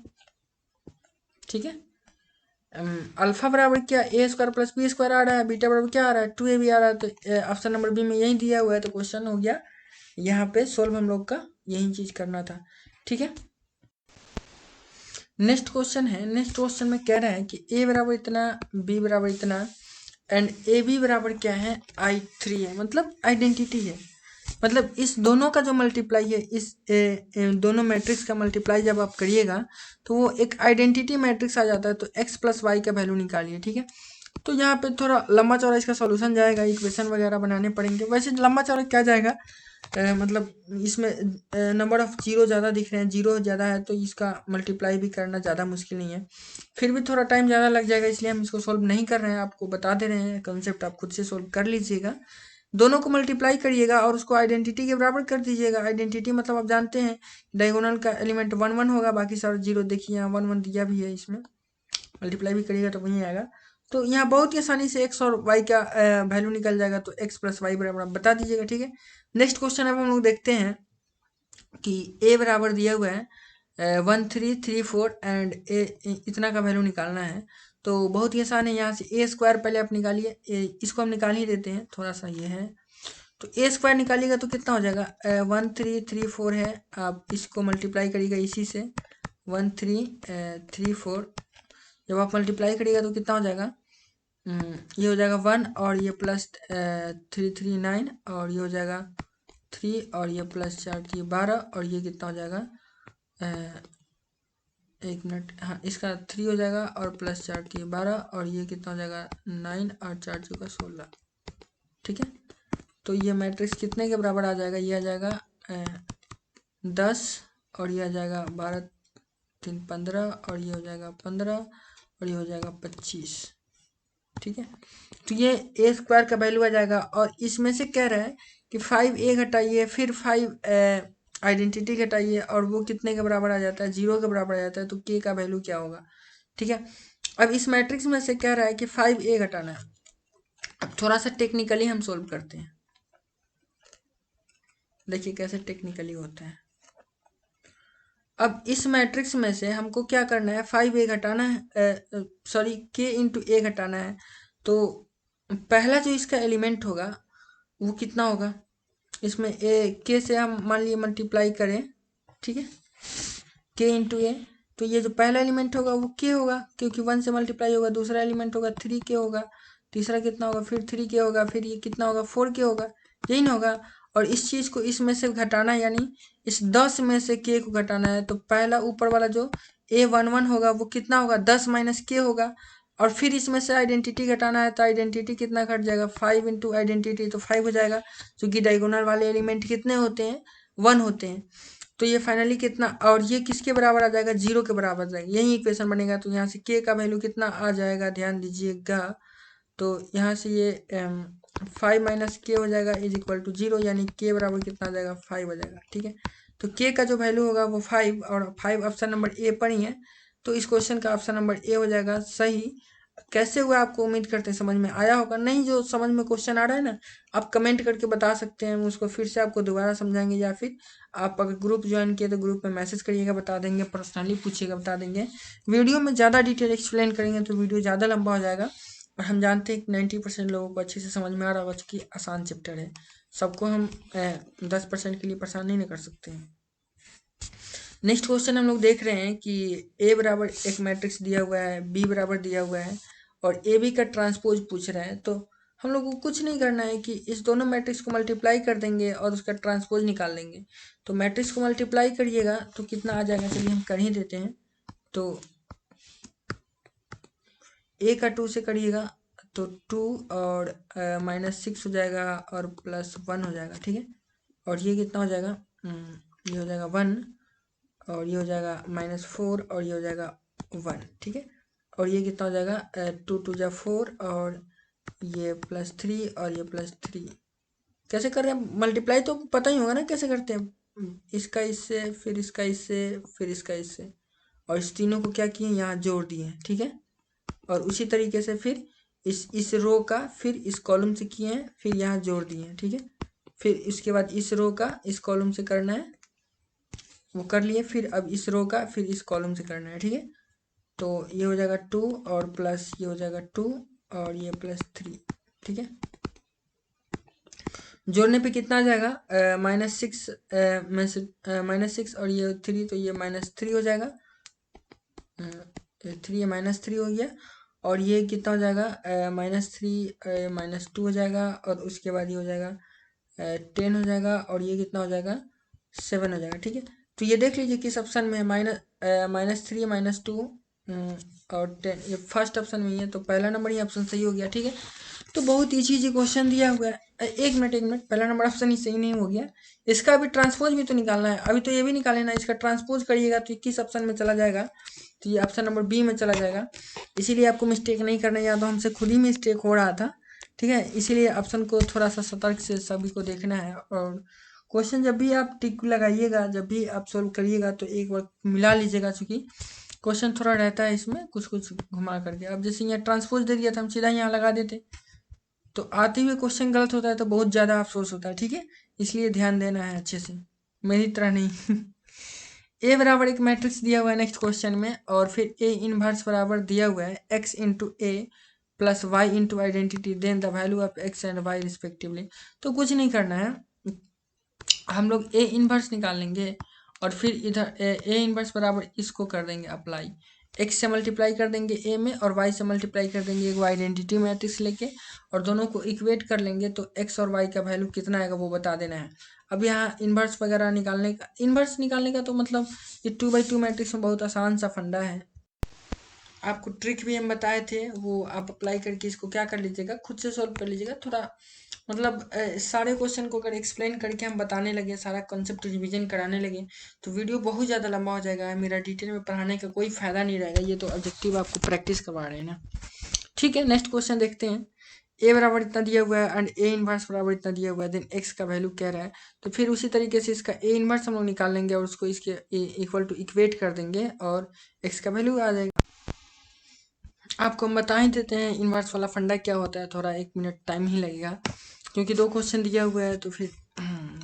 ठीक है। अल्फा बराबर क्या, ए स्क्वायर प्लस बी स्क्वायर आ रहा है, बीटा बराबर क्या आ रहा है, 2ab आ रहा है। तो ऑप्शन नंबर बी में यही दिया हुआ है, तो क्वेश्चन हो गया यहाँ पे सोल्व हम लोग का, यही चीज करना था, ठीक है। नेक्स्ट क्वेश्चन है, नेक्स्ट क्वेश्चन में कह रहा है कि ए बराबर इतना बी बराबर इतना एंड ए बी बराबर क्या है, I3 है, मतलब आइडेंटिटी है। मतलब इस दोनों का जो मल्टीप्लाई है, इस दोनों मैट्रिक्स का मल्टीप्लाई जब आप करिएगा तो वो एक आइडेंटिटी मैट्रिक्स आ जाता है। तो x प्लस वाई का वैल्यू निकालिए, ठीक है। तो यहाँ पे थोड़ा लंबा चौड़ा इसका सॉल्यूशन जाएगा, इक्वेशन वगैरह बनाने पड़ेंगे। वैसे लंबा चौड़ा क्या जाएगा, मतलब इसमें नंबर ऑफ जीरो ज़्यादा दिख रहे हैं, जीरो ज़्यादा है तो इसका मल्टीप्लाई भी करना ज़्यादा मुश्किल नहीं है, फिर भी थोड़ा टाइम ज़्यादा लग जाएगा, इसलिए हम इसको सॉल्व नहीं कर रहे हैं, आपको बता दे रहे हैं कंसेप्ट, आप खुद से सॉल्व कर लीजिएगा। दोनों को मल्टीप्लाई करिएगा और उसको आइडेंटिटी के बराबर कर दीजिएगा। आइडेंटिटी मतलब आप जानते हैं डायगोनल का एलिमेंट 1 1 होगा, बाकी सारे जीरो। देखिए यहाँ 1 1 दिया भी है, इसमें मल्टीप्लाई भी करिएगा तो वही आएगा। तो यहाँ बहुत ही आसानी से x और y का वैल्यू निकल जाएगा। तो x प्लस वाई बराबर आप बता दीजिएगा, ठीक है। नेक्स्ट क्वेश्चन अब हम लोग देखते हैं कि a बराबर दिया हुआ है 1 3 3 4 एंड ए इतना का वैल्यू निकालना है। तो बहुत ही आसान है, यहाँ से ए स्क्वायर पहले आप निकालिए, इसको हम निकाल ही देते हैं, थोड़ा सा ये है। तो ए स्क्वायर निकालिएगा तो कितना हो जाएगा, 1 3 3 4 है, आप इसको मल्टीप्लाई करिएगा इसी से 1 3 3 4। जब आप मल्टीप्लाई करिएगा तो कितना हो जाएगा, ये हो जाएगा 1 और ये प्लस 3 3 9 और ये हो जाएगा 3 और ये प्लस 4 ये 12 और ये कितना हो जाएगा, एक मिनट, हाँ इसका 3 हो जाएगा और प्लस 4 ये 12 और ये कितना हो जाएगा 9 और 4 का 16, ठीक है। तो ये मैट्रिक्स कितने के बराबर आ जाएगा, ये आ जाएगा 10 और ये आ जाएगा 12 3 15 और ये हो जाएगा 15 और ये हो जाएगा 25, ठीक है। तो ये ए स्क्वायर का वैल्यू आ जाएगा और इसमें से कह रहा है कि 5a घटाइए, फिर 5 आइडेंटिटी घटाइए और वो कितने के बराबर आ जाता है, 0 के बराबर आ जाता है। तो k का वैल्यू क्या होगा, ठीक है। अब इस मैट्रिक्स में से कह रहा है कि 5a घटाना है। अब थोड़ा सा टेक्निकली हम सोल्व करते हैं, देखिए कैसे टेक्निकली होता है। अब इस मैट्रिक्स में से हमको क्या करना है, 5a घटाना है, सॉरी k इंटू a घटाना है। तो पहला जो इसका एलिमेंट होगा वो कितना होगा, इसमें k से हम मान लिए मल्टीप्लाई करें, ठीक है, k इंटू a। तो ये जो पहला एलिमेंट होगा वो k होगा, क्योंकि 1 से मल्टीप्लाई होगा। दूसरा एलिमेंट होगा 3k होगा, तीसरा कितना होगा, फिर 3k होगा, फिर ये कितना होगा 4k होगा, यही ना होगा। और इस चीज़ को इसमें से घटाना है, यानी इस 10 में से k को घटाना है। तो पहला ऊपर वाला जो A11 होगा वो कितना होगा, 10 माइनस k होगा। और फिर इसमें से आइडेंटिटी घटाना है, तो आइडेंटिटी कितना घट जाएगा, 5 इंटू आइडेंटिटी, तो 5 हो जाएगा, क्योंकि डायगोनल वाले एलिमेंट कितने होते हैं, 1 होते हैं। तो ये फाइनली कितना, और ये किसके बराबर आ जाएगा, 0 के बराबर आ जाएगा, यही इक्वेशन बनेगा। तो यहाँ से k का वैल्यू कितना आ जाएगा, ध्यान दीजिएगा। तो यहाँ से ये 5 माइनस के हो जाएगा इज इक्वल टू 0, यानी k बराबर कितना आ जाएगा, 5 हो जाएगा। ठीक है, तो k का जो वैल्यू होगा वो 5, और 5 ऑप्शन नंबर ए पर ही है। तो इस क्वेश्चन का ऑप्शन नंबर ए हो जाएगा सही। कैसे हुआ आपको, उम्मीद करते हैं समझ में आया होगा। नहीं जो समझ में क्वेश्चन आ रहा है ना, आप कमेंट करके बता सकते हैं, हम उसको फिर से आपको दोबारा समझाएंगे, या फिर आप अगर ग्रुप ज्वाइन किए तो ग्रुप में मैसेज करिएगा, बता देंगे, पर्सनली पूछिएगा, बता देंगे। वीडियो में ज़्यादा डिटेल एक्सप्लेन करेंगे तो वीडियो ज़्यादा लंबा हो जाएगा। और हम जानते हैं कि 90% लोगों को अच्छे से समझ में आ रहा होगा, चूँकि आसान चैप्टर है। सबको हम 10% के लिए परेशान नहीं कर सकते हैं। नेक्स्ट क्वेश्चन हम लोग देख रहे हैं कि ए बराबर एक मैट्रिक्स दिया हुआ है, बी बराबर दिया हुआ है, और ए बी का ट्रांसपोज पूछ रहा है। तो हम लोग को कुछ नहीं करना है कि इस दोनों मैट्रिक्स को मल्टीप्लाई कर देंगे और उसका ट्रांसपोज निकाल लेंगे। तो मैट्रिक्स को मल्टीप्लाई करिएगा तो कितना आ जाएगा, चलिए हम कर ही देते हैं। तो ए का 2 से करिएगा तो 2 और -6 हो जाएगा और +1 हो जाएगा। ठीक है, और ये कितना हो जाएगा, ये हो जाएगा 1, और ये हो जाएगा -4, और ये हो जाएगा 1। ठीक है, और ये कितना हो जाएगा, 2 2 जा 4, और ये +3 और ये +3। कैसे कर रहे हैं मल्टीप्लाई, तो पता ही होगा ना कैसे करते हैं। इसका इससे, फिर इसका इससे, फिर इसका इससे, और इस तीनों को क्या किए, यहाँ जोड़ दिए। ठीक है, और उसी तरीके से फिर इस रो का फिर इस कॉलम से किए हैं, फिर यहाँ जोड़ दिए हैं। ठीक है, फिर इसके बाद इस रो का इस कॉलम से करना है, वो कर लिए। फिर अब इस रो का फिर इस कॉलम से करना है। ठीक है, तो ये हो जाएगा 2 और प्लस ये हो जाएगा 2 और ये +3। ठीक है, जोड़ने पे कितना आ जाएगा, -6 -6 और ये 3, तो ये -3 हो जाएगा, 3 -3 हो गया। और ये कितना हो जाएगा, -3 -2 हो जाएगा, और उसके बाद ये हो जाएगा 10 हो जाएगा, और ये कितना हो जाएगा, 7 हो जाएगा। ठीक है, तो ये देख लीजिए किस ऑप्शन में है, -3 -2 और 10, ये फर्स्ट ऑप्शन में ही है। तो पहला नंबर ही ऑप्शन सही हो गया। ठीक है, तो बहुत ईजी क्वेश्चन दिया हुआ है। एक मिनट, पहला नंबर ऑप्शन ही सही नहीं हो गया, इसका अभी ट्रांसपोज भी तो निकालना है। अभी तो ये भी निकाले ना, इसका ट्रांसपोज करिएगा तो किस ऑप्शन में चला जाएगा, तो ये ऑप्शन नंबर बी में चला जाएगा। इसीलिए आपको मिस्टेक नहीं करना, या तो हमसे खुद ही मिस्टेक हो रहा था। ठीक है, इसीलिए ऑप्शन को थोड़ा सा सतर्क से सभी को देखना है। और क्वेश्चन जब भी आप टिक लगाइएगा, जब भी आप सोल्व करिएगा, तो एक बार मिला लीजिएगा, चूँकि क्वेश्चन थोड़ा रहता है इसमें कुछ कुछ घुमा करके। अब जैसे यहाँ ट्रांसपोज दे दिया था, हम सीधा यहाँ लगा देते, तो आते हुए क्वेश्चन गलत होता है तो बहुत ज़्यादा अफसोस होता है। ठीक है, इसलिए ध्यान देना है अच्छे से, मेरी तरह नहीं। ए बराबर एक मैट्रिक्स दिया हुआ है नेक्स्ट क्वेश्चन में, और फिर ए इनवर्स बराबर दिया हुआ है x into A plus Y into identity, then the value of x and y respectively. तो कुछ नहीं करना है, हम लोग ए इनवर्स निकाल लेंगे, और फिर इधर ए इनवर्स बराबर इसको कर देंगे अप्लाई, x से मल्टीप्लाई कर देंगे a में, और y से मल्टीप्लाई कर देंगे एक आइडेंटिटी मैट्रिक्स लेके, और दोनों को इक्वेट कर लेंगे। तो x और y का वैल्यू कितना आएगा वो बता देना है। अब यहाँ इन्वर्स वगैरह निकालने का, इन्वर्स निकालने का तो मतलब ये 2x2 मैट्रिक्स में बहुत आसान सा फंडा है। आपको ट्रिक भी हम बताए थे, वो आप अप्लाई करके इसको क्या कर लीजिएगा, खुद से सॉल्व कर लीजिएगा। थोड़ा मतलब सारे क्वेश्चन को अगर एक्सप्लेन करके हम बताने लगे, सारा कॉन्सेप्ट रिवीजन कराने लगे, तो वीडियो बहुत ज़्यादा लंबा हो जाएगा। मेरा डिटेल में पढ़ाने का कोई फ़ायदा नहीं रहेगा। ये तो ऑब्जेक्टिव आपको प्रैक्टिस करवा रहे हैं ना। ठीक है, नेक्स्ट क्वेश्चन देखते हैं। ए बराबर इतना दिया हुआ है एंड ए इनवर्स बराबर इतना दिया हुआ है, देन एक्स का वैल्यू कह रहा है। तो फिर उसी तरीके से इसका ए इनवर्स हम लोग निकाल लेंगे, और उसको इसके इक्वल टू इक्वेट कर देंगे, और एक्स का वैल्यू आ जाएगा। आपको हम बता ही देते हैं इनवर्स वाला फंडा क्या होता है, थोड़ा 1 मिनट टाइम ही लगेगा, क्योंकि 2 क्वेश्चन दिया हुआ है तो फिर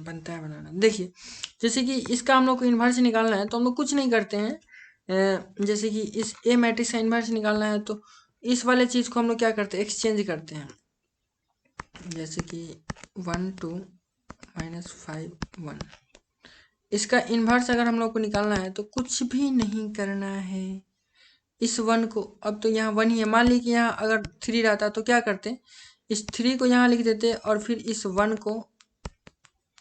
बनता है बनाना। देखिए, जैसे कि इसका हम लोग को इन्वर्स निकालना है, तो हम लोग कुछ नहीं करते हैं। जैसे कि इस ए मैट्रिक्स का इन्वर्स निकालना है, तो इस वाले चीज़ को हम लोग क्या करते हैं, एक्सचेंज करते हैं। जैसे कि 1 2 -5 1, इसका इन्वर्स अगर हम लोग को निकालना है तो कुछ भी नहीं करना है। इस 1 को, अब तो यहाँ 1 ही है, मान ली कि यहाँ अगर 3 रहता तो क्या करते, इस 3 को यहाँ लिख देते, और फिर इस 1 को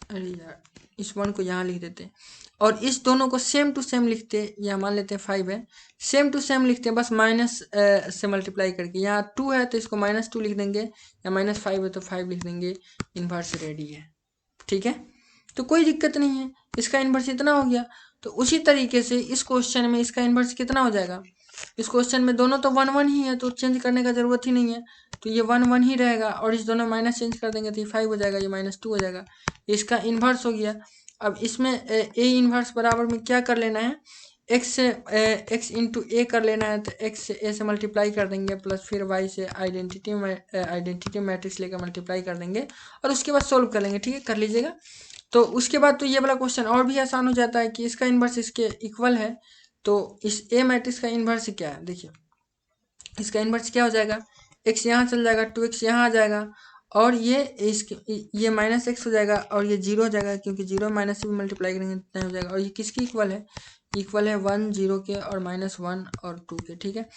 अरे यार, इस 1 को यहाँ लिख देते और इस दोनों को सेम टू सेम लिखते, या मान लेते हैं 5 है, सेम टू सेम लिखते हैं बस माइनस से मल्टीप्लाई करके। यहाँ 2 है तो इसको -2 लिख देंगे, या -5 है तो 5 लिख देंगे। इन्वर्स रेडी है, ठीक है, तो कोई दिक्कत नहीं है। इसका इन्वर्स इतना हो गया। तो उसी तरीके से इस क्वेश्चन में इसका इन्वर्स कितना हो जाएगा। इस क्वेश्चन में दोनों तो 1 1 ही है, तो चेंज करने का जरूरत ही नहीं है, तो ये 1 1 ही रहेगा। और इस दोनों माइनस चेंज कर देंगे तो ये 5 हो जाएगा, ये -2 हो जाएगा। इसका इन्वर्स हो गया। अब इसमें ए इन्वर्स बराबर में क्या कर लेना है, एक्स से एक्स इंटू ए कर लेना है, तो एक्स से ए से मल्टीप्लाई कर देंगे, प्लस फिर वाई से आइडेंटिटी मैट्रिक्स लेकर मल्टीप्लाई कर देंगे, और उसके बाद सोल्व कर लेंगे। ठीक है, कर लीजिएगा। तो उसके बाद तो ये वाला क्वेश्चन और भी आसान हो जाता है कि इसका इन्वर्स इसके इक्वल है। तो इस ए मैट्रिक्स का इन्वर्स क्या है, देखिए इसका इन्वर्स क्या हो जाएगा, एक्स यहाँ चल जाएगा, 2x यहाँ आ जाएगा, और ये -x हो जाएगा, और ये 0 हो जाएगा, क्योंकि 0 माइनस से भी मल्टीप्लाई करेंगे इतना हो जाएगा। और ये किसकी इक्वल है, इक्वल है 1 0 के और -1 और 2 के। ठीक है,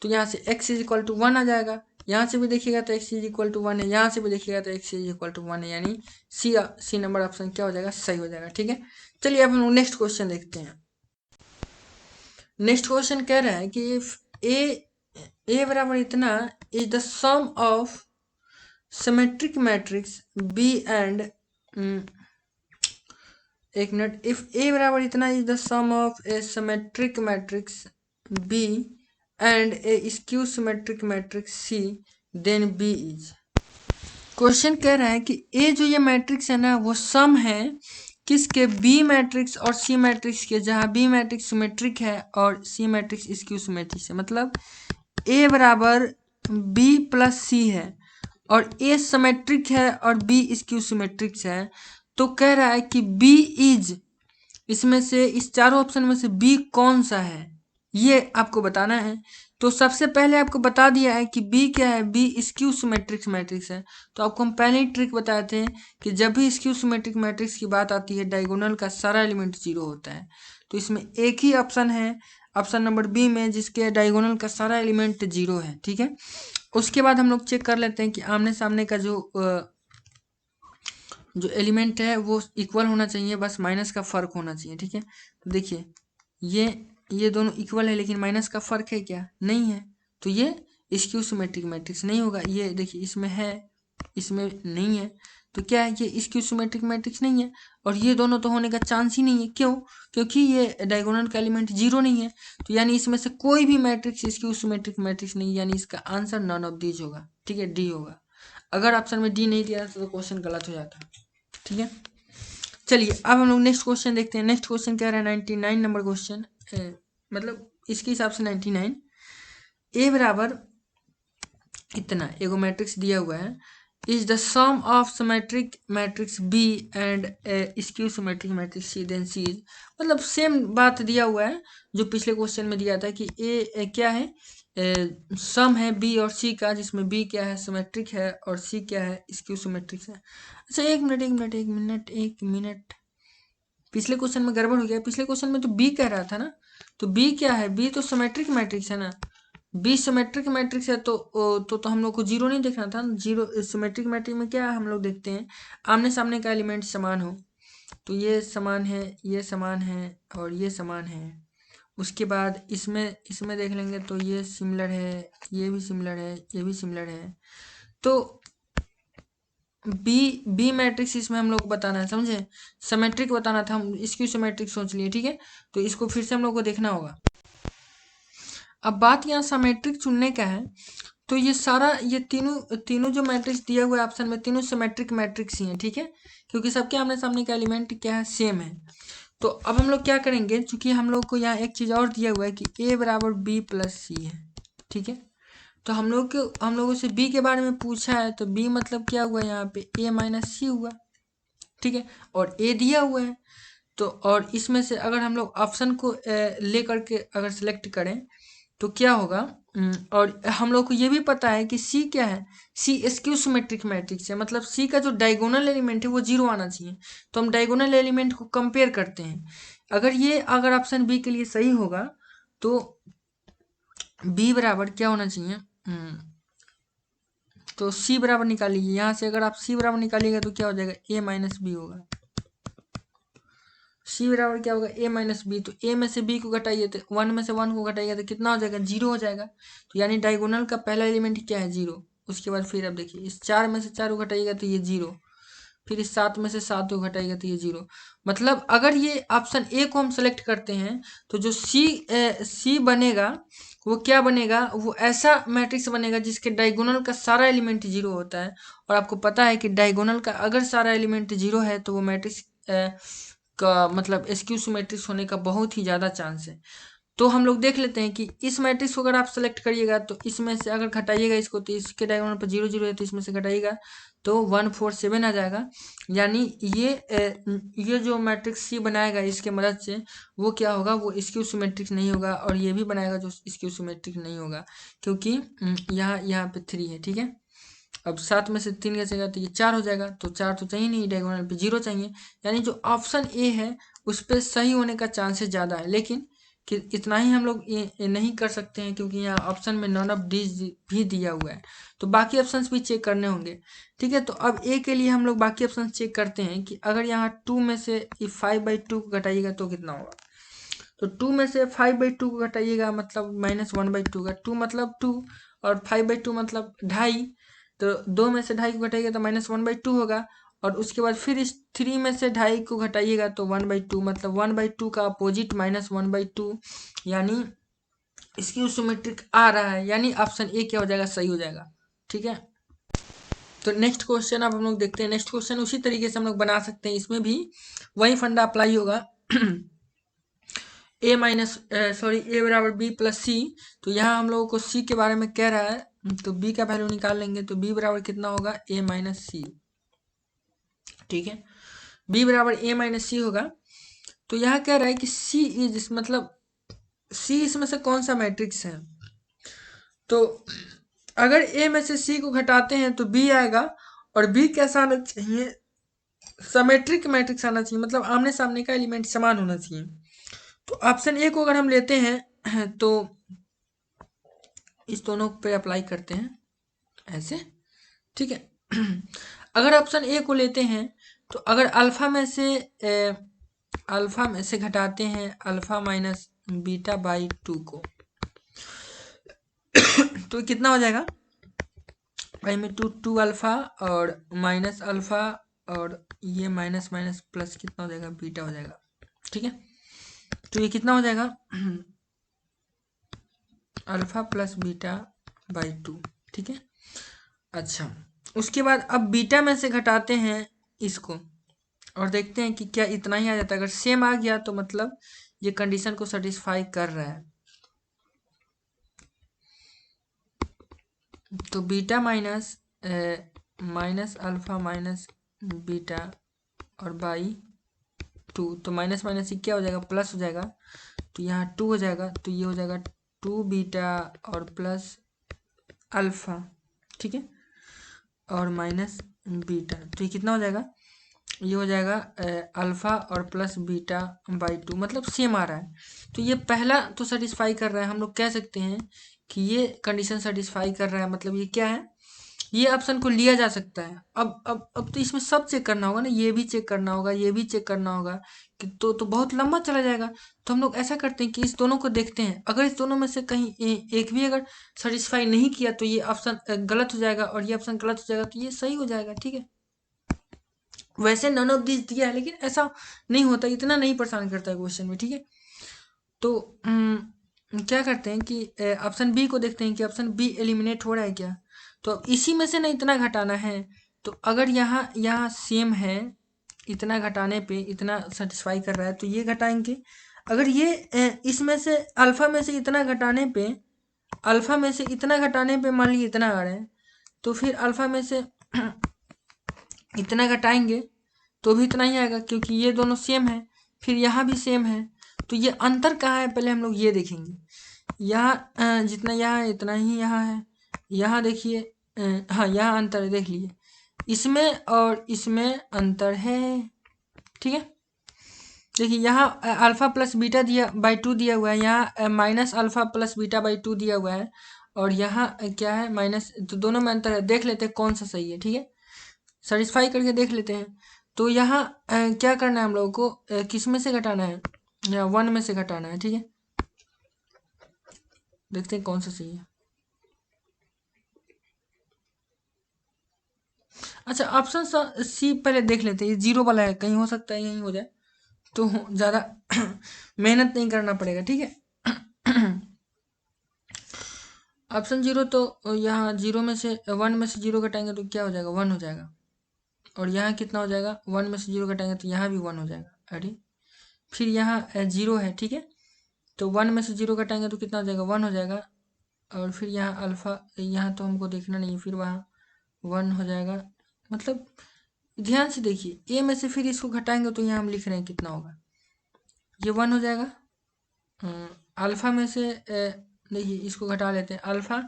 तो यहाँ से x इज इक्वल टू 1 आ जाएगा। यहाँ से भी देखिएगा तो x इज इक्वल टू 1 है, यहाँ से भी देखिएगा तो x इज इक्वल टू 1 है, यानी सी नंबर ऑप्शन क्या हो जाएगा, सही हो जाएगा। ठीक है, चलिए अब हम नेक्स्ट क्वेश्चन देखते हैं। नेक्स्ट क्वेश्चन कह रहा है कि इफ ए बराबर इतना is the sum of symmetric matrix B and, एक मिनट, इफ ए बराबर इतना is the sum of a symmetric matrix B and a skew symmetric matrix C, then B is. Question कह रहा है कि ए जो ये मैट्रिक्स है ना, वो सम है किसके, बी मैट्रिक्स और सी मैट्रिक्स के, जहां बी मैट्रिक्स सिमेट्रिक है और सी मैट्रिक्स स्क्यू सिमेट्रिक है। मतलब ए बराबर बी प्लस सी है, और ए सिमेट्रिक है और बी स्क्यू सिमेट्रिक है। तो कह रहा है कि बी इज, इसमें से इस चारों ऑप्शन में से बी कौन सा है, ये आपको बताना है। तो सबसे पहले आपको बता दिया है कि बी क्या है, बी स्क्यू सिमेट्रिक मैट्रिक्स है। तो आपको हम पहले ही ट्रिक बताए थे कि जब भी स्क्यू सिमेट्रिक मैट्रिक्स की बात आती है, डायगोनल का सारा एलिमेंट 0 होता है। तो इसमें एक ही ऑप्शन है, ऑप्शन नंबर बी में, जिसके डायगोनल का सारा एलिमेंट 0 है। ठीक है, उसके बाद हम लोग चेक कर लेते हैं कि आमने सामने का जो एलिमेंट है वो इक्वल होना चाहिए, बस माइनस का फर्क होना चाहिए। ठीक है, तो देखिए ये दोनों इक्वल है, लेकिन माइनस का फर्क है क्या, नहीं है, तो ये स्क्यू सिमेट्रिक मैट्रिक्स नहीं होगा। ये देखिए इसमें है, इसमें नहीं है, तो क्या है, ये स्क्यू सिमेट्रिक मैट्रिक्स नहीं है। और ये दोनों तो होने का चांस ही नहीं है, क्यों, क्योंकि ये डायगोनल का एलिमेंट 0 नहीं है। तो यानी इसमें से कोई भी मैट्रिक्स स्क्यू सिमेट्रिक मैट्रिक्स नहीं, यानी इसका आंसर नन ऑफ दीज होगा। ठीक है, डी होगा। अगर ऑप्शन में डी नहीं दिया तो क्वेश्चन गलत हो जाता। ठीक है, चलिए अब हम लोग नेक्स्ट क्वेश्चन देखते हैं। नेक्स्ट क्वेश्चन कह रहा है 99 नंबर क्वेश्चन, मतलब इसके हिसाब से 99। ए बराबर इतना एगो मैट्रिक्स दिया हुआ है, is the sum of symmetric matrix B and skew symmetric matrix C, then C is. मतलब सेम बात दिया हुआ है जो पिछले क्वेश्चन में दिया था कि ए क्या है, सम है बी और सी का, जिसमें बी क्या है, सिमेट्रिक है, और सी क्या है, स्क्यू सिमेट्रिक है। अच्छा एक मिनट, पिछले क्वेश्चन में गड़बड़ हो गया। पिछले क्वेश्चन में तो बी कह रहा था ना, तो बी क्या है, बी तो सिमेट्रिक मैट्रिक्स है ना, बी सिमेट्रिक मैट्रिक्स है, तो हम लोग को 0 नहीं देखना था। 0 सिमेट्रिक मैट्रिक्स में क्या हम लोग देखते हैं, आमने सामने का एलिमेंट समान हो। तो ये समान है, ये समान है, और ये समान है। उसके बाद इसमें देख लेंगे तो ये सिमिलर है, ये भी सिमिलर है, ये भी सिमिलर है। तो बी मैट्रिक्स इसमें हम लोग को बताना है, समझे, सिमेट्रिक बताना था, हम स्क्यू सिमेट्रिक सोच लिए। ठीक है, तो इसको फिर से हम लोग को देखना होगा। अब बात यहाँ सिमेट्रिक चुनने का है, तो ये सारा ये तीनों जो मैट्रिक्स दिया हुआ है ऑप्शन में, तीनों सिमेट्रिक मैट्रिक्स ही हैं। ठीक है, क्योंकि सबके आमने सामने का एलिमेंट क्या है, सेम है। तो अब हम लोग क्या करेंगे, चूंकि हम लोग को यहाँ एक चीज़ और दिया हुआ है कि ए बराबर बी प्लस सी है। ठीक है, तो हम लोगों से बी के बारे में पूछा है, तो बी मतलब क्या हुआ, यहाँ पे ए माइनस सी हुआ। ठीक है, और ए दिया हुआ है। तो और इसमें से अगर हम लोग ऑप्शन को ले करके अगर सिलेक्ट करें तो क्या होगा, और हम लोग को ये भी पता है कि सी क्या है, सी स्क्यू सिमेट्रिक मैट्रिक्स है। मतलब सी का जो डायगोनल एलिमेंट है वो 0 आना चाहिए। तो हम डायगोनल एलिमेंट को कंपेयर करते हैं। अगर ऑप्शन बी के लिए सही होगा तो बी बराबर क्या होना चाहिए, तो सी बराबर निकालिए। यहाँ से अगर आप सी बराबर निकालिएगा तो क्या हो जाएगा, ए माइनस बी होगा। सी बराबर क्या होगा ए माइनस बी। तो ए में से बी को घटाइए तो 1 में से 1 को घटाइएगा तो कितना हो जाएगा 0 हो जाएगा। तो यानी डायगोनल का पहला एलिमेंट क्या है 0। उसके बाद फिर अब देखिए इस 4 में से 4 को घटाइएगा तो ये 0, फिर इस 7 में से 7 को घटाइएगा तो ये 0। मतलब अगर ये ऑप्शन ए को हम सेलेक्ट करते हैं तो जो सी बनेगा वो क्या बनेगा, वो ऐसा मैट्रिक्स बनेगा जिसके डायगोनल का सारा एलिमेंट 0 होता है। और आपको पता है कि डायगोनल का अगर सारा एलिमेंट 0 है तो वो मैट्रिक्स का मतलब स्क्यू मैट्रिक्स होने का बहुत ही ज़्यादा चांस है। तो हम लोग देख लेते हैं कि इस मैट्रिक्स को अगर आप सेलेक्ट करिएगा तो इसमें से अगर घटाइएगा इसको तो इसके डायगोनल पर 0 0 है तो इसमें से घटाइएगा तो 1 4 7 आ जाएगा। यानी ये जो मैट्रिक्स सी बनाएगा इसके मदद से वो क्या होगा, वो स्क्यू सिमेट्रिक नहीं होगा। और ये भी बनाएगा जो स्क्यू सिमेट्रिक नहीं होगा क्योंकि यहाँ पे 3 है। ठीक है, अब 7 में से 3 घटेगा तो ये 4 हो जाएगा। तो 4 तो चाहिए नहीं, डायगोनल पे 0 चाहिए। यानी जो ऑप्शन ए है उस पर सही होने का चांसेस ज़्यादा है। लेकिन कि इतना ही हम लोग ये नहीं कर सकते हैं क्योंकि यहाँ ऑप्शन में नॉन ऑफ डीज भी दिया हुआ है, तो बाकी ऑप्शंस भी चेक करने होंगे। ठीक है, तो अब ए के लिए हम लोग बाकी ऑप्शन चेक करते हैं कि अगर यहाँ 2 में से 5/2 को घटाइएगा तो कितना होगा। तो 2 में से 5/2 को घटाइएगा मतलब -1/2 का 2 मतलब 2 और 5/2 मतलब 2.5। तो 2 में से 2.5 को घटाइएगा तो -1/2 होगा। और उसके बाद फिर इस 3 में से 2.5 को घटाइएगा तो 1/2 मतलब 1/2 का अपोजिट -1/2, यानी इसकी सिमेट्रिक आ रहा है। यानी ऑप्शन ए क्या हो जाएगा, सही हो जाएगा। ठीक है, तो नेक्स्ट क्वेश्चन अब हम लोग देखते हैं। नेक्स्ट क्वेश्चन उसी तरीके से हम लोग बना सकते हैं, इसमें भी वही फंडा अप्लाई होगा। ए बराबर बी प्लस सी। तो यहाँ हम लोगों को सी के बारे में कह रहा है तो बी का वैल्यू निकाल लेंगे तो बी बराबर कितना होगा ए माइनस सी। ठीक है, बी बराबर ए माइनस सी होगा। तो यहाँ कह रहा है कि सी इज मतलब सी इसमें से कौन सा मैट्रिक्स है। तो अगर ए में से सी को घटाते हैं तो बी आएगा। और बी कैसा आना चाहिए, सिमेट्रिक मैट्रिक्स आना चाहिए, मतलब आमने सामने का एलिमेंट समान होना चाहिए। तो ऑप्शन ए को अगर हम लेते हैं तो इस दोनों पे अप्लाई करते हैं ऐसे। ठीक है, अगर ऑप्शन ए को लेते हैं तो अगर अल्फा में से घटाते हैं अल्फा माइनस बीटा बाई 2 को तो कितना हो जाएगा बाई में 2 अल्फा और माइनस अल्फा और ये माइनस माइनस प्लस कितना हो जाएगा बीटा हो जाएगा। ठीक है, तो ये कितना हो जाएगा अल्फा प्लस बीटा बाई 2। ठीक है, अच्छा उसके बाद अब बीटा में से घटाते हैं इसको और देखते हैं कि क्या इतना ही आ जाता है। अगर सेम आ गया तो मतलब ये कंडीशन को सेटिस्फाई कर रहा है। तो beta minus alpha minus beta और बाई 2, तो माइनस माइनस क्या हो जाएगा प्लस हो जाएगा। तो यहाँ 2 हो जाएगा तो ये हो जाएगा 2 बीटा और प्लस अल्फा। ठीक है, और माइनस बीटा तो ये कितना हो जाएगा, ये हो जाएगा अल्फा और प्लस बीटा बाई 2, मतलब सेम आ रहा है। तो ये पहला तो सेटिस्फाई कर रहा है, हम लोग कह सकते हैं कि ये कंडीशन सेटिस्फाई कर रहा है। मतलब ये क्या है, ये ऑप्शन को लिया जा सकता है। अब तो इसमें सब चेक करना होगा ना, ये भी चेक करना होगा, ये भी चेक करना होगा कि तो बहुत लंबा चला जाएगा। तो हम लोग ऐसा करते हैं कि इस दोनों को देखते हैं, अगर इस दोनों में से कहीं एक भी अगर सेटिस्फाई नहीं किया तो ये ऑप्शन गलत हो जाएगा और ये ऑप्शन गलत हो जाएगा तो ये सही हो जाएगा। ठीक है, वैसे नन ऑफ दिस दिया है लेकिन ऐसा नहीं होता, इतना नहीं परेशान करता है क्वेश्चन में। ठीक है, तो क्या करते हैं कि ऑप्शन बी को देखते हैं कि ऑप्शन बी एलिमिनेट हो रहा है क्या। तो अब इसी में से ना इतना घटाना है। तो अगर यहाँ सेम है, इतना घटाने पे इतना सेटिस्फाई कर रहा है तो ये घटाएंगे। अगर ये इसमें से अल्फा में से इतना घटाने पे मान लीजिए इतना आ रहा है तो फिर अल्फा में से इतना घटाएंगे तो भी इतना ही आएगा क्योंकि ये दोनों सेम है। फिर यहाँ भी सेम है तो ये अंतर कहाँ है पहले हम लोग ये देखेंगे। यहाँ जितना यहाँ है इतना ही यहाँ है। यहाँ देखिए हाँ यहाँ अंतर है, देख लीजिए इसमें और इसमें अंतर है। ठीक है, देखिए यहाँ अल्फा प्लस बीटा बाई 2 दिया हुआ है, यहाँ minus alpha plus beta by 2 दिया हुआ है और यहाँ क्या है माइनस। तो दोनों में अंतर है, देख लेते हैं कौन सा सही है। ठीक है, सेटिस्फाई करके देख लेते हैं। तो यहाँ क्या करना है हम लोगों को, किस में से घटाना है, या 1 में से घटाना है। ठीक है, देखते हैं कौन सा सही है। अच्छा, ऑप्शन सी पहले देख लेते हैं, ये 0 वाला है, कहीं हो सकता है यहीं हो जाए, तो ज़्यादा मेहनत नहीं करना पड़ेगा। ठीक है, ऑप्शन 0, तो यहाँ 0 में से 1 में से 0 घटाएंगे तो क्या हो जाएगा, 1 हो जाएगा। और यहाँ कितना हो जाएगा, 1 में से 0 घटाएंगे तो यहाँ भी 1 हो जाएगा। अरे, फिर यहाँ 0 है। ठीक है, तो 1 में से 0 घटाएंगे तो कितना हो जाएगा, 1 हो जाएगा। और फिर यहाँ अल्फ़ा, यहाँ तो हमको देखना नहीं है, फिर वहाँ 1 हो जाएगा। मतलब ध्यान से देखिए, ए में से फिर इसको घटाएंगे तो यहाँ हम लिख रहे हैं कितना होगा, ये 1 हो जाएगा। अल्फ़ा में से देखिए इसको घटा लेते हैं, अल्फ़ा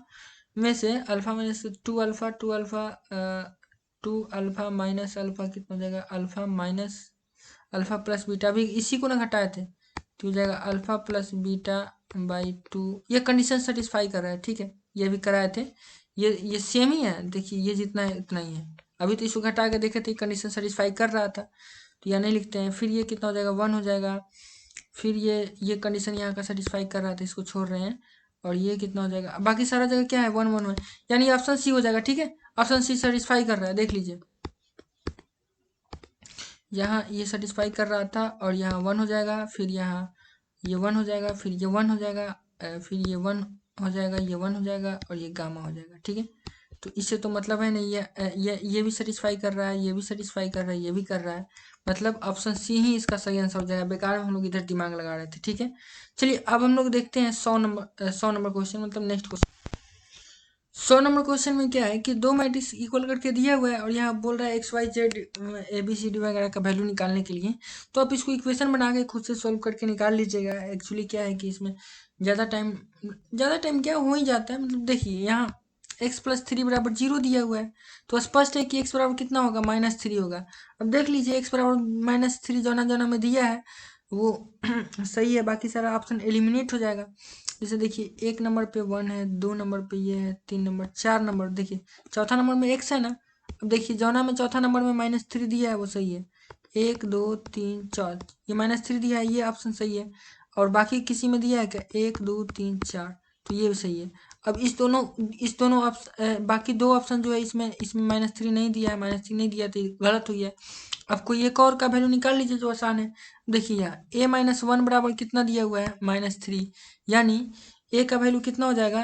में से 2 अल्फ़ा, 2 अल्फ़ा माइनस अल्फ़ा कितना हो जाएगा, alpha minus alpha plus beta, भी इसी को ना घटाए थे, तो हो जाएगा अल्फ़ा प्लस बीटा बाई 2। ये कंडीशन सेटिस्फाई कर रहा है। ठीक है, ये भी कराए थे, ये सेम ही है। देखिए ये जितना है उतना ही है, अभी तो इसको घटा के देखे थे, कंडीशन सेटिस्फाई कर रहा था, तो यहाँ नहीं लिखते हैं। फिर ये कितना हो जाएगा, 1 हो जाएगा। फिर ये कंडीशन यहाँ का सेटिस्फाई कर रहा था, इसको छोड़ रहे हैं। और ये कितना हो जाएगा, बाकी सारा जगह क्या है, 1 1 1, यानी ऑप्शन सी हो जाएगा। ठीक है, ऑप्शन सी सेटिस्फाई कर रहा है, देख लीजिए, यहाँ ये सेटिस्फाई कर रहा था, और यहाँ 1 हो जाएगा, फिर यहाँ ये 1 हो जाएगा, फिर ये 1 हो जाएगा, फिर ये 1 हो जाएगा, ये 1 हो जाएगा, और ये गामा हो जाएगा। ठीक है, तो इससे तो मतलब है नहीं, ये भी सेटिस्फाई कर रहा है, ये भी सेटिस्फाई कर रहा है, ये भी कर रहा है, मतलब ऑप्शन सी ही इसका सही आंसर हो जाएगा। बेकार में हम लोग इधर दिमाग लगा रहे थे। ठीक है, चलिए अब हम लोग देखते हैं 100 नंबर क्वेश्चन, मतलब नेक्स्ट क्वेश्चन। 100 नंबर क्वेश्चन में क्या है कि दो मैट्रिक्स इक्वल करके दिया हुआ है, और यहाँ बोल रहा है X Y Z A B C D वगैरह का वैल्यू निकालने के लिए। तो आप इसको इक्वेशन बना के खुद से सॉल्व करके निकाल लीजिएगा। एक्चुअली क्या है कि इसमें ज़्यादा टाइम क्या हो ही जाता है। मतलब देखिए, यहाँ एक्स प्लस 3 बराबर 0 दिया हुआ है, तो स्पष्ट है कि एक्स बराबर कितना होगा, -3 होगा। अब देख लीजिए, एक्स बराबर -3 जोना जोना में दिया है वो सही है, बाकी सारा ऑप्शन एलिमिनेट हो जाएगा। जैसे देखिए, 1 नंबर पे 1 है, 2 नंबर पे ये है, 3 नंबर, 4 नंबर, देखिए चौथा नंबर में एक्स है ना। अब देखिए, जौना में चौथा नंबर में -3 दिया है वो सही है, 1 2 3 4, ये -3 दिया है, ये ऑप्शन सही है। और बाकी किसी में दिया है क्या, 1 2 3 4, तो ये भी सही है। अब इस दोनों बाकी दो ऑप्शन जो है, इसमें -3 नहीं दिया है, -3 नहीं दिया, तो ये गलत हुई है। अब कोई एक और का वैल्यू निकाल लीजिए जो आसान है। देखिए यहाँ a-1 बराबर कितना दिया हुआ है, -3, यानी a का वैल्यू कितना हो जाएगा,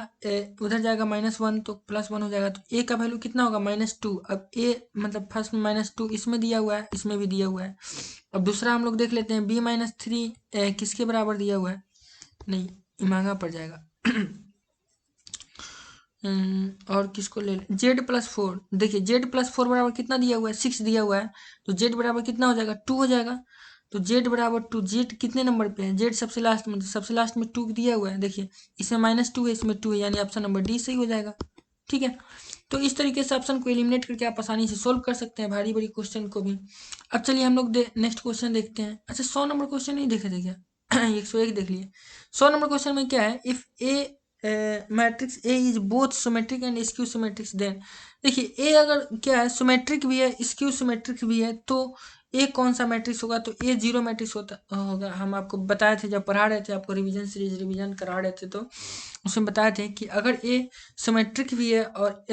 उधर जाएगा -1 तो +1 हो जाएगा, तो a का वैल्यू कितना होगा, -2। अब a मतलब फर्स्ट में -2 इसमें दिया हुआ है, इसमें भी दिया हुआ है। अब दूसरा हम लोग देख लेते हैं, b-3 किसके बराबर दिया हुआ है, नहीं ये महंगा पड़ जाएगा और किसको ले z+4, देखिए z+4 बराबर कितना दिया हुआ है, 6 दिया हुआ है, तो z बराबर कितना हो जाएगा, 2 हो जाएगा। तो z बराबर 2, z कितने नंबर पे है, z सबसे लास्ट में, तो सबसे लास्ट में 2 दिया हुआ है। देखिए इसमें -2 है, इसमें 2 है, यानी ऑप्शन नंबर डी सही हो जाएगा। ठीक है, तो इस तरीके से ऑप्शन को एलिमिनेट करके आप आसानी से सोल्व कर सकते हैं भारी बड़ी क्वेश्चन को भी। अब चलिए हम लोग नेक्स्ट क्वेश्चन देखते हैं। अच्छा, 100 नंबर क्वेश्चन नहीं देखे थे क्या 101 देख लिए। 100 नंबर क्वेश्चन में क्या है, if A matrix A is both symmetric and skew symmetrics, then देखिए ए अगर क्या है, सिमेट्रिक भी है, स्क्यू सिमेट्रिक भी है, तो ए कौन सा मैट्रिक्स होगा, तो ए जीरो मैट्रिक्स होगा। हम आपको बताए थे जब पढ़ा रहे थे, आपको रिवीजन सीरीज रिवीजन करा रहे थे, तो उसमें बताए थे कि अगर ए सिमेट्रिक भी है और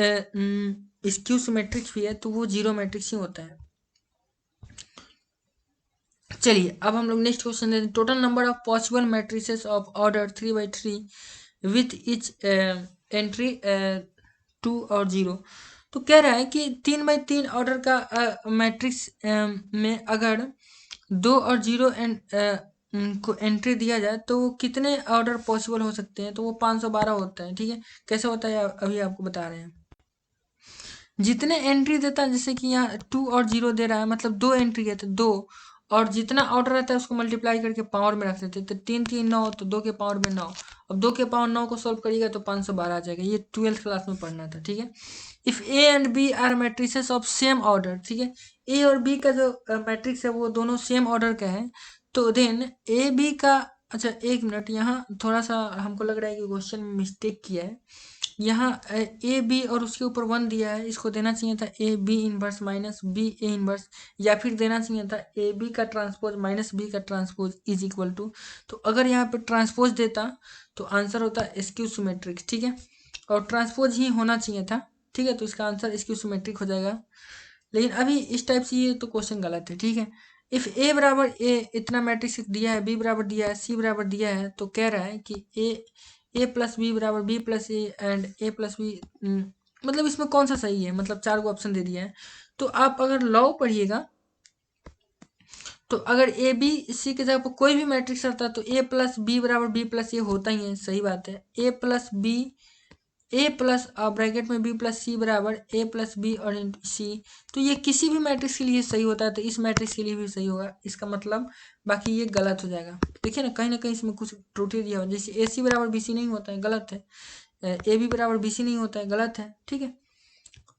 स्क्यू सिमेट्रिक भी है, तो वो जीरो मैट्रिक्स ही होता है। चलिए अब हम लोग नेक्स्ट क्वेश्चन देते हैं। Total number of possible matrices of order 3/3 with each entry 2 और 0। तो कह रहा है कि 3/3 ऑर्डर का मैट्रिक्स में अगर 2 और 0 को एंट्री दिया जाए तो वो कितने ऑर्डर पॉसिबल हो सकते हैं, तो वो 512 होता है। ठीक है, कैसे होता है अभी आपको बता रहे हैं। जितने एंट्री देता है, जैसे कि यहाँ 2 और 0 दे रहा है, मतलब 2 एंट्री है तो 2, और जितना ऑर्डर रहता है उसको मल्टीप्लाई करके पावर में रख देते हैं, तो 3 3 9, तो 2 के पावर में 9। अब 2 के पावर 9 को सॉल्व करिएगा तो 512 आ जाएगा। ये 12th क्लास में पढ़ना था। ठीक है, if A and B are matrices of same order, ठीक है, ए और बी का जो मैट्रिक्स है वो दोनों सेम ऑर्डर का है, तो देन ए बी का, अच्छा एक मिनट, यहाँ थोड़ा सा हमको लग रहा है कि क्वेश्चन में मिस्टेक किया है। यहाँ ए बी और उसके ऊपर 1 दिया है, इसको देना चाहिए था A B inverse minus B A inverse, या फिर देना चाहिए था ए बी का ट्रांसपोज माइनस बी का ट्रांसपोज इज इक्वल टू। तो अगर यहाँ पे ट्रांसपोज देता तो आंसर होता स्क्यू सिमेट्रिक, ठीक है, और ट्रांसपोज ही होना चाहिए था, ठीक है, तो इसका आंसर स्क्यू सिमेट्रिक हो जाएगा। लेकिन अभी इस टाइप से ये तो क्वेश्चन गलत है, ठीक है। इफ ए बराबर ए इतना मैट्रिक्स दिया है, बी बराबर दिया है, सी बराबर दिया है, तो कह रहा है कि ए प्लस बी बराबर B plus A and A plus B, मतलब इसमें कौन सा सही है, मतलब 4 को ऑप्शन दे दिया है। तो आप अगर लॉ पढ़िएगा तो अगर ए बी सी के जगह पर कोई भी मैट्रिक्स आता है तो ए प्लस बी बराबर बी प्लस ए होता ही है, सही बात है। ए प्लस बी ए प्लस ब्रैकेट में बी प्लस सी बराबर ए प्लस बी और सी, तो ये किसी भी मैट्रिक्स के लिए सही होता है, तो इस मैट्रिक्स के लिए भी सही होगा, इसका मतलब बाकी ये गलत हो जाएगा। देखिए ना, कहीं ना कहीं इसमें कुछ त्रुटि दिया हो, जैसे ए सी बराबर बी सी नहीं होता है, गलत है। ए बी बराबर बी सी नहीं होता है, गलत है, ठीक है।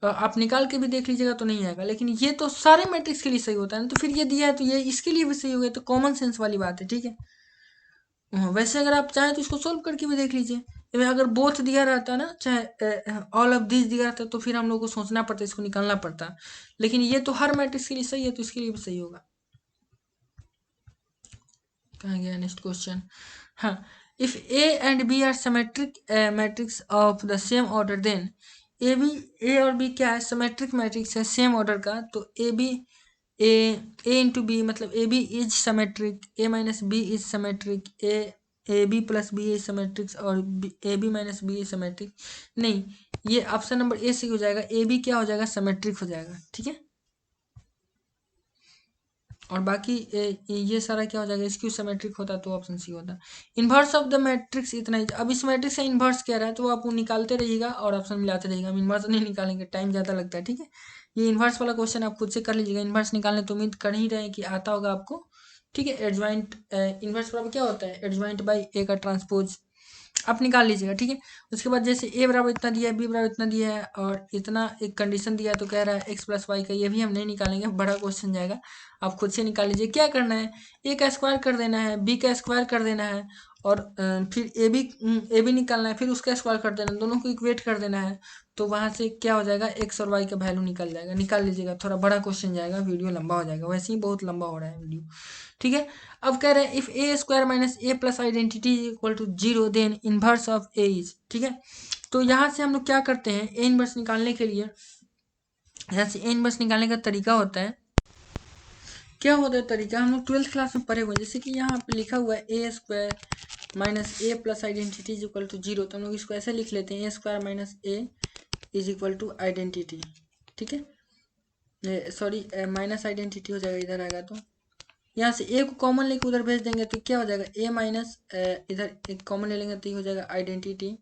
आप निकाल के भी देख लीजिएगा तो नहीं आएगा, लेकिन ये तो सारे मैट्रिक्स के लिए सही होता है ना, तो फिर ये दिया है तो ये इसके लिए भी सही होगा, तो कॉमन सेंस वाली बात है, ठीक है। वैसे अगर आप चाहें तो इसको सोल्व करके भी देख लीजिए। अगर बोथ दिया रहता ना, चाहे ऑल ऑफ दिस दिया रहता, तो फिर हम लोग को सोचना पड़ता, इसको निकालना पड़ता, लेकिन ये तो हर मैट्रिक्स के लिए सही है, तो इसके लिए भी सही होगा। कहाँ गया नेक्स्ट क्वेश्चन। हाँ, if A and B are symmetric matrix of the same order, then A और बी क्या है, सिमेट्रिक मैट्रिक्स है सेम ऑर्डर का, तो A B A into B मतलब A B is symmetric, A minus B is symmetric, A B plus B is symmetrics, और A B minus B is symmetric. नहीं, ये option number A से हो जाएगा, A B क्या हो जाएगा, सिमेट्रिक हो जाएगा, ठीक है। और बाकी ये सारा क्या हो जाएगा, इसक्यू सिमेट्रिक होता तो ऑप्शन सी होता। इन्वर्स ऑफ द मैट्रिक्स इतना ही, अब इस मैट्रिक्स का इन्वर्स क्या रहा है तो आप वो निकालते रहिएगा और ऑप्शन मिलाते रहिएगा, हम इन्वर्स नहीं निकालेंगे, टाइम ज़्यादा लगता है, ठीक है। ये इन्वर्स वाला क्वेश्चन आप खुद से कर लीजिएगा, इन्वर्स निकालने तो उम्मीद कर ही रहे हैं कि आता होगा आपको, ठीक है। एडजॉइंट इन्वर्स बराबर क्या होता है, एडजॉइंट बाई ए का ट्रांसपोज, आप निकाल लीजिएगा, ठीक है। उसके बाद जैसे ए बराबर इतना दिया है, बी बराबर इतना दिया है, और इतना एक कंडीशन दिया है, तो कह रहा है एक्स प्लस वाई का, ये भी हम नहीं निकालेंगे, बड़ा क्वेश्चन जाएगा, आप खुद से निकाल लीजिए। क्या करना है, ए का स्क्वायर कर देना है, बी का स्क्वायर कर देना है, और फिर ए बी निकालना है, फिर उसका स्क्वायर कर देना है, दोनों को इक्वेट कर देना है, तो वहाँ से क्या हो जाएगा, एक्स और वाई का वैल्यू निकल जाएगा, निकाल लीजिएगा। थोड़ा बड़ा क्वेश्चन जाएगा, वीडियो लंबा हो जाएगा, वैसे ही बहुत लंबा हो रहा है वीडियो, ठीक है। अब कह रहे हैं if A square minus A plus identity is equal to 0 then inverse of A is, ठीक है। तो यहाँ से हम लोग क्या करते हैं, ए इनवर्स निकालने के लिए, यहाँ से ए इनवर्स निकालने का तरीका होता है, क्या होता है तरीका, हम लोग 12th क्लास में पढ़े हुए, जैसे कि यहाँ पे लिखा हुआ है A square minus A plus identity is equal to 0, तो हम लोग इसको ऐसे लिख लेते हैं, A square minus A is equal to identity, ठीक है, सॉरी माइनस आइडेंटिटी हो जाएगा, इधर आएगा तो यहाँ से ए को कॉमन लेके उधर भेज देंगे, तो क्या हो जाएगा, ए माइनस इधर एक कॉमन ले लेंगे तो ये हो जाएगा आइडेंटिटी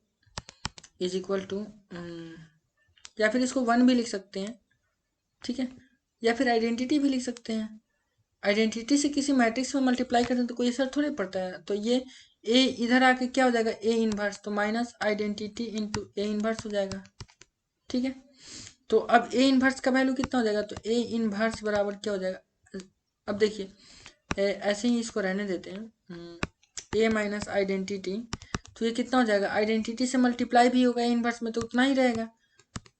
इज इक्वल टू, या फिर इसको 1 भी लिख सकते हैं, ठीक है, या फिर आइडेंटिटी भी लिख सकते हैं। आइडेंटिटी से किसी मैट्रिक्स में मल्टीप्लाई करते हैं तो कोई असर थोड़ी पड़ता है, तो ये ए इधर आके क्या हो जाएगा, ए इनवर्स, तो minus identity into A inverse हो जाएगा, ठीक है। तो अब ए इनवर्स का वैल्यू कितना हो जाएगा, तो ए इनवर्स बराबर क्या हो जाएगा, अब देखिए ऐसे ही इसको रहने देते हैं, ए माइनस आइडेंटिटी, तो ये कितना हो जाएगा, आइडेंटिटी से मल्टीप्लाई भी होगा ए इनवर्स में तो उतना ही रहेगा,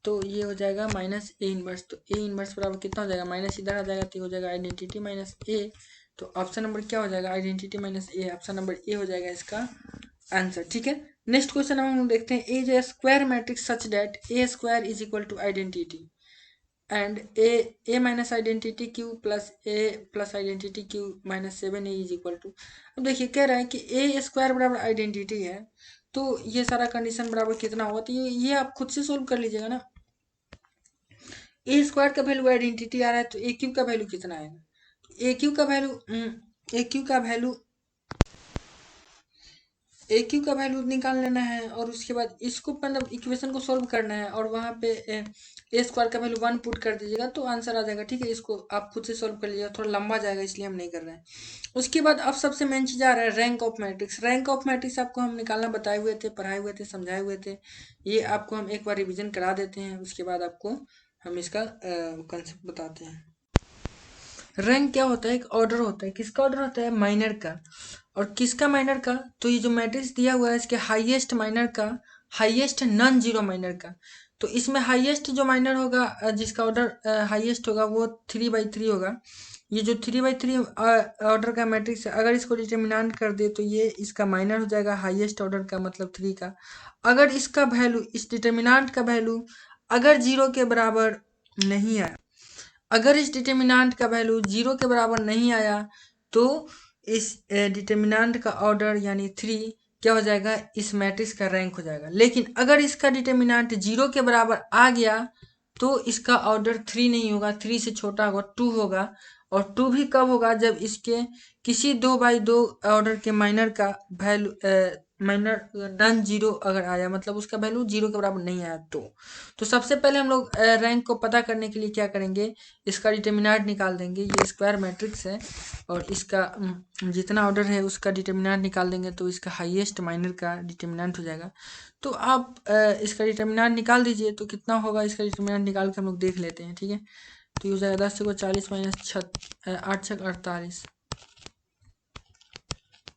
तो ये हो जाएगा माइनस ए इनवर्स, तो ए इनवर्स बराबर कितना हो जाएगा, माइनस इधर आ जाएगा, तो ये हो जाएगा आइडेंटिटी माइनस ए, तो ऑप्शन नंबर क्या हो जाएगा, identity minus A, option number A हो जाएगा इसका आंसर, ठीक है। नेक्स्ट क्वेश्चन हम देखते हैं, A is a square matrix such that A square is equal to identity and a minus identity q plus a plus identity q minus 7a is equal to, अब देखिए कह रहा है कि a स्क्वायर बराबर आइडेंटिटी है, तो ये सारा कंडीशन बराबर कितना होगा, तो ये आप खुद से सोल्व कर लीजिएगा ना। ए स्क्वायर का वैल्यू आइडेंटिटी आ रहा है, तो ए क्यू का वैल्यू कितना आएगा, ए क्यू का वैल्यू ए क्यू का वैल्यू निकाल लेना है, और उसके बाद इसको मतलब इक्वेशन को सॉल्व करना है, और वहाँ पे ए स्क्वायर का वैल्यू 1 पुट कर दीजिएगा तो आंसर आ जाएगा, ठीक है। इसको आप खुद से सॉल्व कर लीजिएगा, थोड़ा लंबा जाएगा इसलिए हम नहीं कर रहे हैं। उसके बाद अब सबसे मेन चीज़ आ रहा है rank of matrix. Rank of matrix आपको हम निकालना बताए हुए थे, पढ़ाए हुए थे, समझाए हुए थे, ये आपको हम एक बार रिविजन करा देते हैं, उसके बाद आपको हम इसका कंसेप्ट बताते हैं। रैंक क्या होता है, एक ऑर्डर होता है, किसका ऑर्डर होता है, माइनर का, और किसका माइनर का, तो ये जो मैट्रिक्स दिया हुआ है इसके हाईएस्ट माइनर का हाईएस्ट नॉन जीरो माइनर का। तो इसमें हाईएस्ट जो माइनर होगा जिसका ऑर्डर हाईएस्ट होगा वो 3/3 होगा। ये जो 3/3 ऑर्डर का मैट्रिक्स है, अगर इसको डिटर्मिनेंट कर दे तो ये इसका माइनर हो जाएगा हाईएस्ट ऑर्डर का, मतलब 3 का। अगर इसका वैल्यू, इस डिटर्मिनेंट का वैल्यू अगर 0 के बराबर नहीं आया, अगर इस डिटर्मिनेंट का वैल्यू 0 के बराबर नहीं आया तो इस डिटर्मिनेंट का ऑर्डर यानी 3 क्या हो जाएगा, इस मैट्रिक्स का रैंक हो जाएगा। लेकिन अगर इसका डिटर्मिनेंट 0 के बराबर आ गया तो इसका ऑर्डर 3 नहीं होगा, 3 से छोटा होगा, 2 होगा। और 2 भी कब होगा, जब इसके किसी 2/2 ऑर्डर के माइनर का वैल्यू माइनर नॉन जीरो अगर आया, मतलब उसका वैल्यू 0 के बराबर नहीं आया तो सबसे पहले हम लोग रैंक को पता करने के लिए क्या करेंगे, इसका डिटर्मिनेंट निकाल देंगे। ये स्क्वायर मैट्रिक्स है और इसका जितना ऑर्डर है उसका डिटर्मिनेंट निकाल देंगे तो इसका हाईएस्ट माइनर का डिटर्मिनेंट हो जाएगा। तो आप इसका डिटर्मिनेंट निकाल दीजिए, तो कितना होगा इसका डिटर्मिनेंट निकाल के हम लोग देख लेते हैं। ठीक है, तो ये हो जाएगा 10 × 40 माइनस 8 × 48।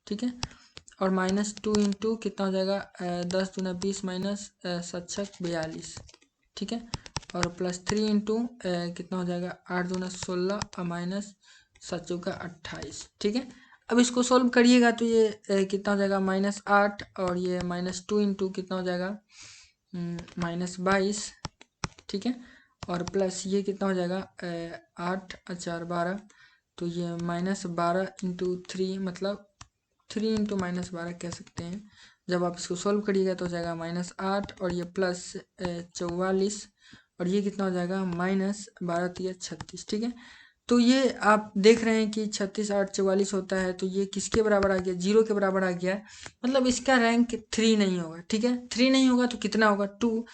ठीक है, और -2 इंटू कितना हो जाएगा 10 दूना 20 माइनस 7 × 42। ठीक है, और +3 इंटू कितना हो जाएगा 8 दूना 16 और माइनस 7 चौका 28। ठीक है, अब इसको सोल्व करिएगा तो ये कितना हो जाएगा -8 और ये -2 इंटू कितना हो जाएगा -22। ठीक है, और प्लस ये कितना हो जाएगा 8 और 4 12, तो ये -12 इंटू 3 मतलब 3 इंटू -12 कह सकते हैं। जब आप इसको सोल्व करिएगा तो हो जाएगा -8 और ये +44 और ये कितना हो जाएगा -12 3 36। ठीक है, तो ये आप देख रहे हैं कि 36 8 44 होता है, तो ये किसके बराबर आ गया, 0 के बराबर आ गया। मतलब इसका रैंक 3 नहीं होगा। ठीक है, 3 नहीं होगा तो कितना होगा 2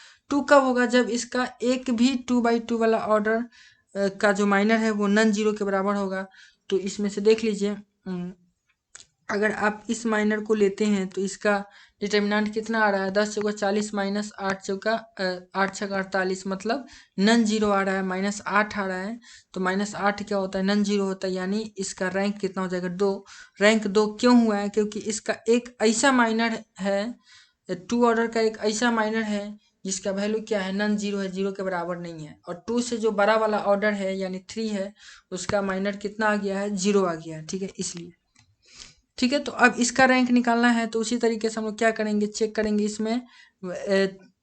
कब होगा, जब इसका एक भी 2/2 वाला ऑर्डर का जो माइनर है वो नॉन जीरो के बराबर होगा। तो इसमें से देख लीजिए, अगर आप इस माइनर को लेते हैं तो इसका डिटर्मिनेंट कितना आ रहा है 10 × 40 माइनस 8 चौका 8 × 48, मतलब नॉन जीरो आ रहा है, -8 आ रहा है। तो -8 क्या होता है, नॉन जीरो होता है, यानी इसका रैंक कितना हो जाएगा 2। रैंक 2 क्यों हुआ है, क्योंकि इसका एक ऐसा माइनर है, 2 ऑर्डर का एक ऐसा माइनर है जिसका वैल्यू क्या है, नॉन जीरो है, 0 के बराबर नहीं है। और 2 से जो बड़ा वाला ऑर्डर है यानी 3 है, उसका माइनर कितना आ गया है, 0 आ गया है। ठीक है, इसलिए। ठीक है, तो अब इसका रैंक निकालना है तो उसी तरीके से हम लोग क्या करेंगे, चेक करेंगे इसमें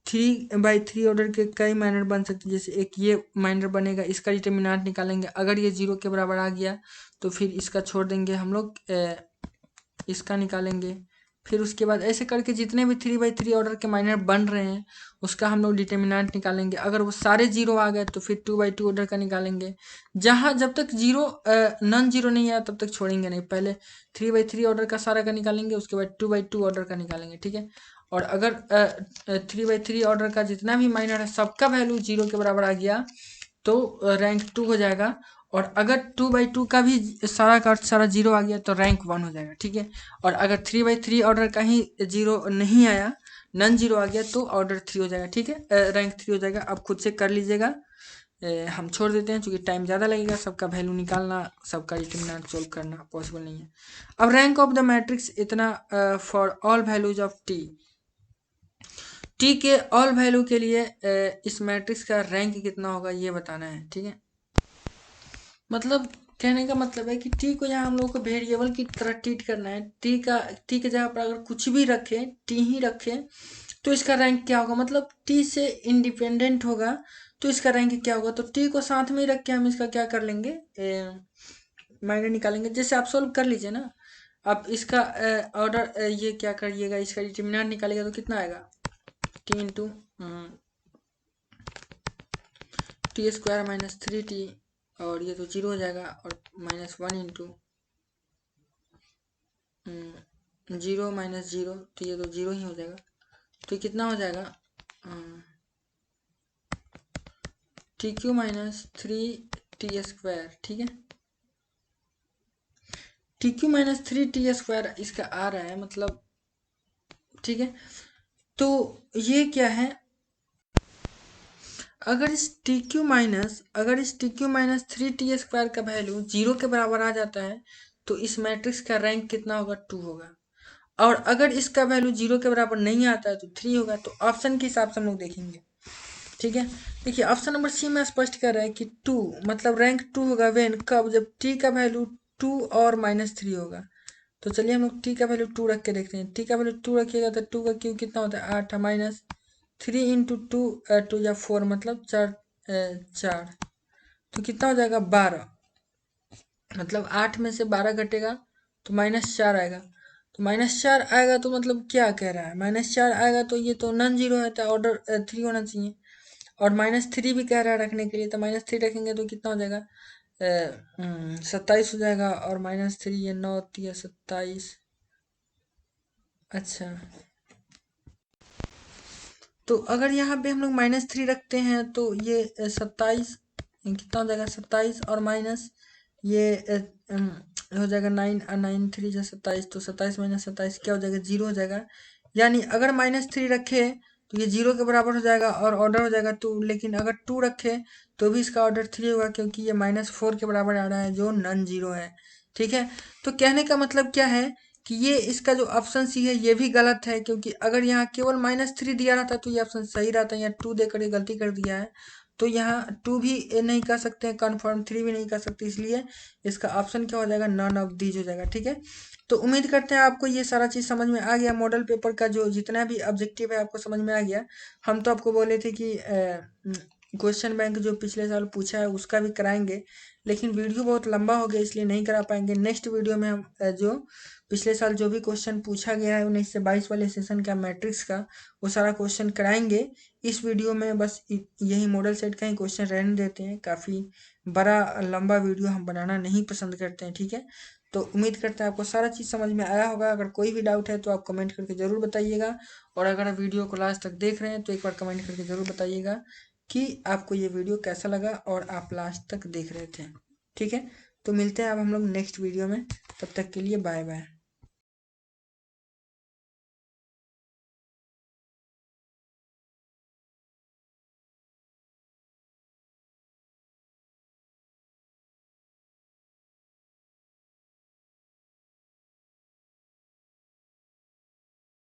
3/3 ऑर्डर के कई माइनर बन सकते हैं। जैसे एक ये माइनर बनेगा, इसका डिटर्मिनेंट निकालेंगे, अगर ये 0 के बराबर आ गया तो फिर इसका छोड़ देंगे हम लोग, इसका निकालेंगे। फिर उसके बाद ऐसे करके जितने भी 3/3 ऑर्डर के माइनर बन रहे हैं उसका हम लोग डिटर्मिनेंट निकालेंगे। अगर वो सारे 0 आ गए तो फिर 2/2 ऑर्डर का निकालेंगे। जहाँ जब तक 0 नॉन जीरो नहीं आया तब तक छोड़ेंगे नहीं, पहले 3/3 ऑर्डर का सारा का निकालेंगे, उसके बाद 2/2 ऑर्डर का निकालेंगे। ठीक है, और अगर 3/3 ऑर्डर का जितना भी माइनर है सबका वैल्यू 0 के बराबर आ गया तो रैंक 2 हो जाएगा। और अगर 2/2 का भी सारा का सारा 0 आ गया तो रैंक 1 हो जाएगा। ठीक है, और अगर 3/3 ऑर्डर का ही 0 नहीं आया, नॉन जीरो आ गया तो ऑर्डर 3 हो जाएगा। ठीक है, रैंक 3 हो जाएगा। आप खुद से कर लीजिएगा, हम छोड़ देते हैं क्योंकि टाइम ज़्यादा लगेगा, सबका वैल्यू निकालना, सबका डिटर्मिनेंट सोल्व करना पॉसिबल नहीं है। अब रैंक ऑफ द मैट्रिक्स इतना for all values of T के ऑल वैल्यू के लिए इस मैट्रिक्स का रैंक कितना होगा ये बताना है। ठीक है, मतलब कहने का मतलब है कि टी को यहाँ हम लोग को वेरिएबल की तरह ट्रीट करना है। टी के जगह पर अगर कुछ भी रखें, टी ही रखें, तो इसका रैंक क्या होगा, मतलब टी से इंडिपेंडेंट होगा तो इसका रैंक क्या होगा। तो टी को साथ में ही रख के हम इसका क्या कर लेंगे, माइनर निकालेंगे। जैसे आप सोल्व कर लीजिए ना, आप इसका ऑर्डर ये क्या करिएगा, इसका डिटर्मिनेंट निकालेगा तो कितना आएगा, T into T square minus 3t, और ये तो 0 हो जाएगा, और -1 इंटू 0 माइनस 0, तो ये तो 0 ही हो जाएगा। तो कितना हो जाएगा TQ माइनस 3t स्क्वायर। ठीक है, TQ माइनस 3t स्क्वायर इसका आ रहा है, मतलब ठीक है। तो ये क्या है, अगर इस TQ माइनस 3t स्क्वायर का वैल्यू 0 के बराबर आ जाता है तो इस मैट्रिक्स का रैंक कितना होगा, 2 होगा। और अगर इसका वैल्यू 0 के बराबर नहीं आता है तो 3 होगा। तो ऑप्शन के हिसाब से हम लोग देखेंगे, ठीक है। देखिए ऑप्शन नंबर सी में स्पष्ट कर रहा है कि 2 मतलब रैंक 2 होगा वेन, कब, जब टी का वैल्यू 2 और -3 होगा। तो चलिए हम लोग टी का वैल्यू 2 रख के देखते हैं। टी का वैल्यू 2 रखिएगा तो 2 का क्यूब कितना होता है 8, -3 इंटू 2, 2 या 4 मतलब 4, 4 तो कितना हो जाएगा 12। मतलब 8 में से 12 घटेगा तो -4 आएगा। तो -4 आएगा तो मतलब क्या कह रहा है, -4 आएगा तो ये तो नॉन जीरो है, तो ऑर्डर 3 होना चाहिए। और -3 भी कह रहा है रखने के लिए, तो -3 रखेंगे तो कितना हो जाएगा 27 हो जाएगा। और -3 ये 9 होती है 27। अच्छा, तो अगर यहाँ पे हम लोग -3 रखते हैं तो ये 27 कितना हो जाएगा 27 और माइनस ये हो जाएगा 9 और 9 3 जो 27, तो 27 माइनस 27 क्या हो जाएगा 0 हो जाएगा। यानी अगर -3 रखे तो ये 0 के बराबर हो जाएगा और ऑर्डर हो जाएगा 2। लेकिन अगर 2 रखे तो भी इसका ऑर्डर 3 होगा, क्योंकि ये -4 के बराबर आ रहा है जो नॉन जीरो है, ठीक है। तो कहने का मतलब क्या है कि ये इसका जो ऑप्शन सी है ये भी गलत है, क्योंकि अगर यहाँ केवल -3 दिया रहता तो ये ऑप्शन सही रहता। यहाँ 2 देकर ये गलती कर दिया है, तो यहाँ 2 भी नहीं कर सकते हैं कन्फर्म, 3 भी नहीं कर सकते, इसलिए इसका ऑप्शन क्या हो जाएगा नॉन ऑफ दीज हो जाएगा, ठीक है। तो उम्मीद करते हैं आपको ये सारा चीज़ समझ में आ गया। मॉडल पेपर का जो जितना भी ऑब्जेक्टिव है आपको समझ में आ गया। हम तो आपको बोले थे कि क्वेश्चन बैंक जो पिछले साल पूछा है उसका भी कराएंगे, लेकिन वीडियो बहुत लंबा हो गया इसलिए नहीं करा पाएंगे। नेक्स्ट वीडियो में हम जो पिछले साल जो भी क्वेश्चन पूछा गया है 19 से 22 वाले सेशन का मैट्रिक्स का, वो सारा क्वेश्चन कराएंगे इस वीडियो में। बस यही मॉडल सेट का ही क्वेश्चन रहने देते हैं, काफ़ी बड़ा लंबा वीडियो हम बनाना नहीं पसंद करते हैं, ठीक है। तो उम्मीद करते हैं आपको सारा चीज़ समझ में आया होगा। अगर कोई भी डाउट है तो आप कमेंट करके ज़रूर बताइएगा, और अगर आप वीडियो को लास्ट तक देख रहे हैं तो एक बार कमेंट करके ज़रूर बताइएगा कि आपको ये वीडियो कैसा लगा और आप लास्ट तक देख रहे थे, ठीक है। तो मिलते हैं अब हम लोग नेक्स्ट वीडियो में, तब तक के लिए बाय बाय।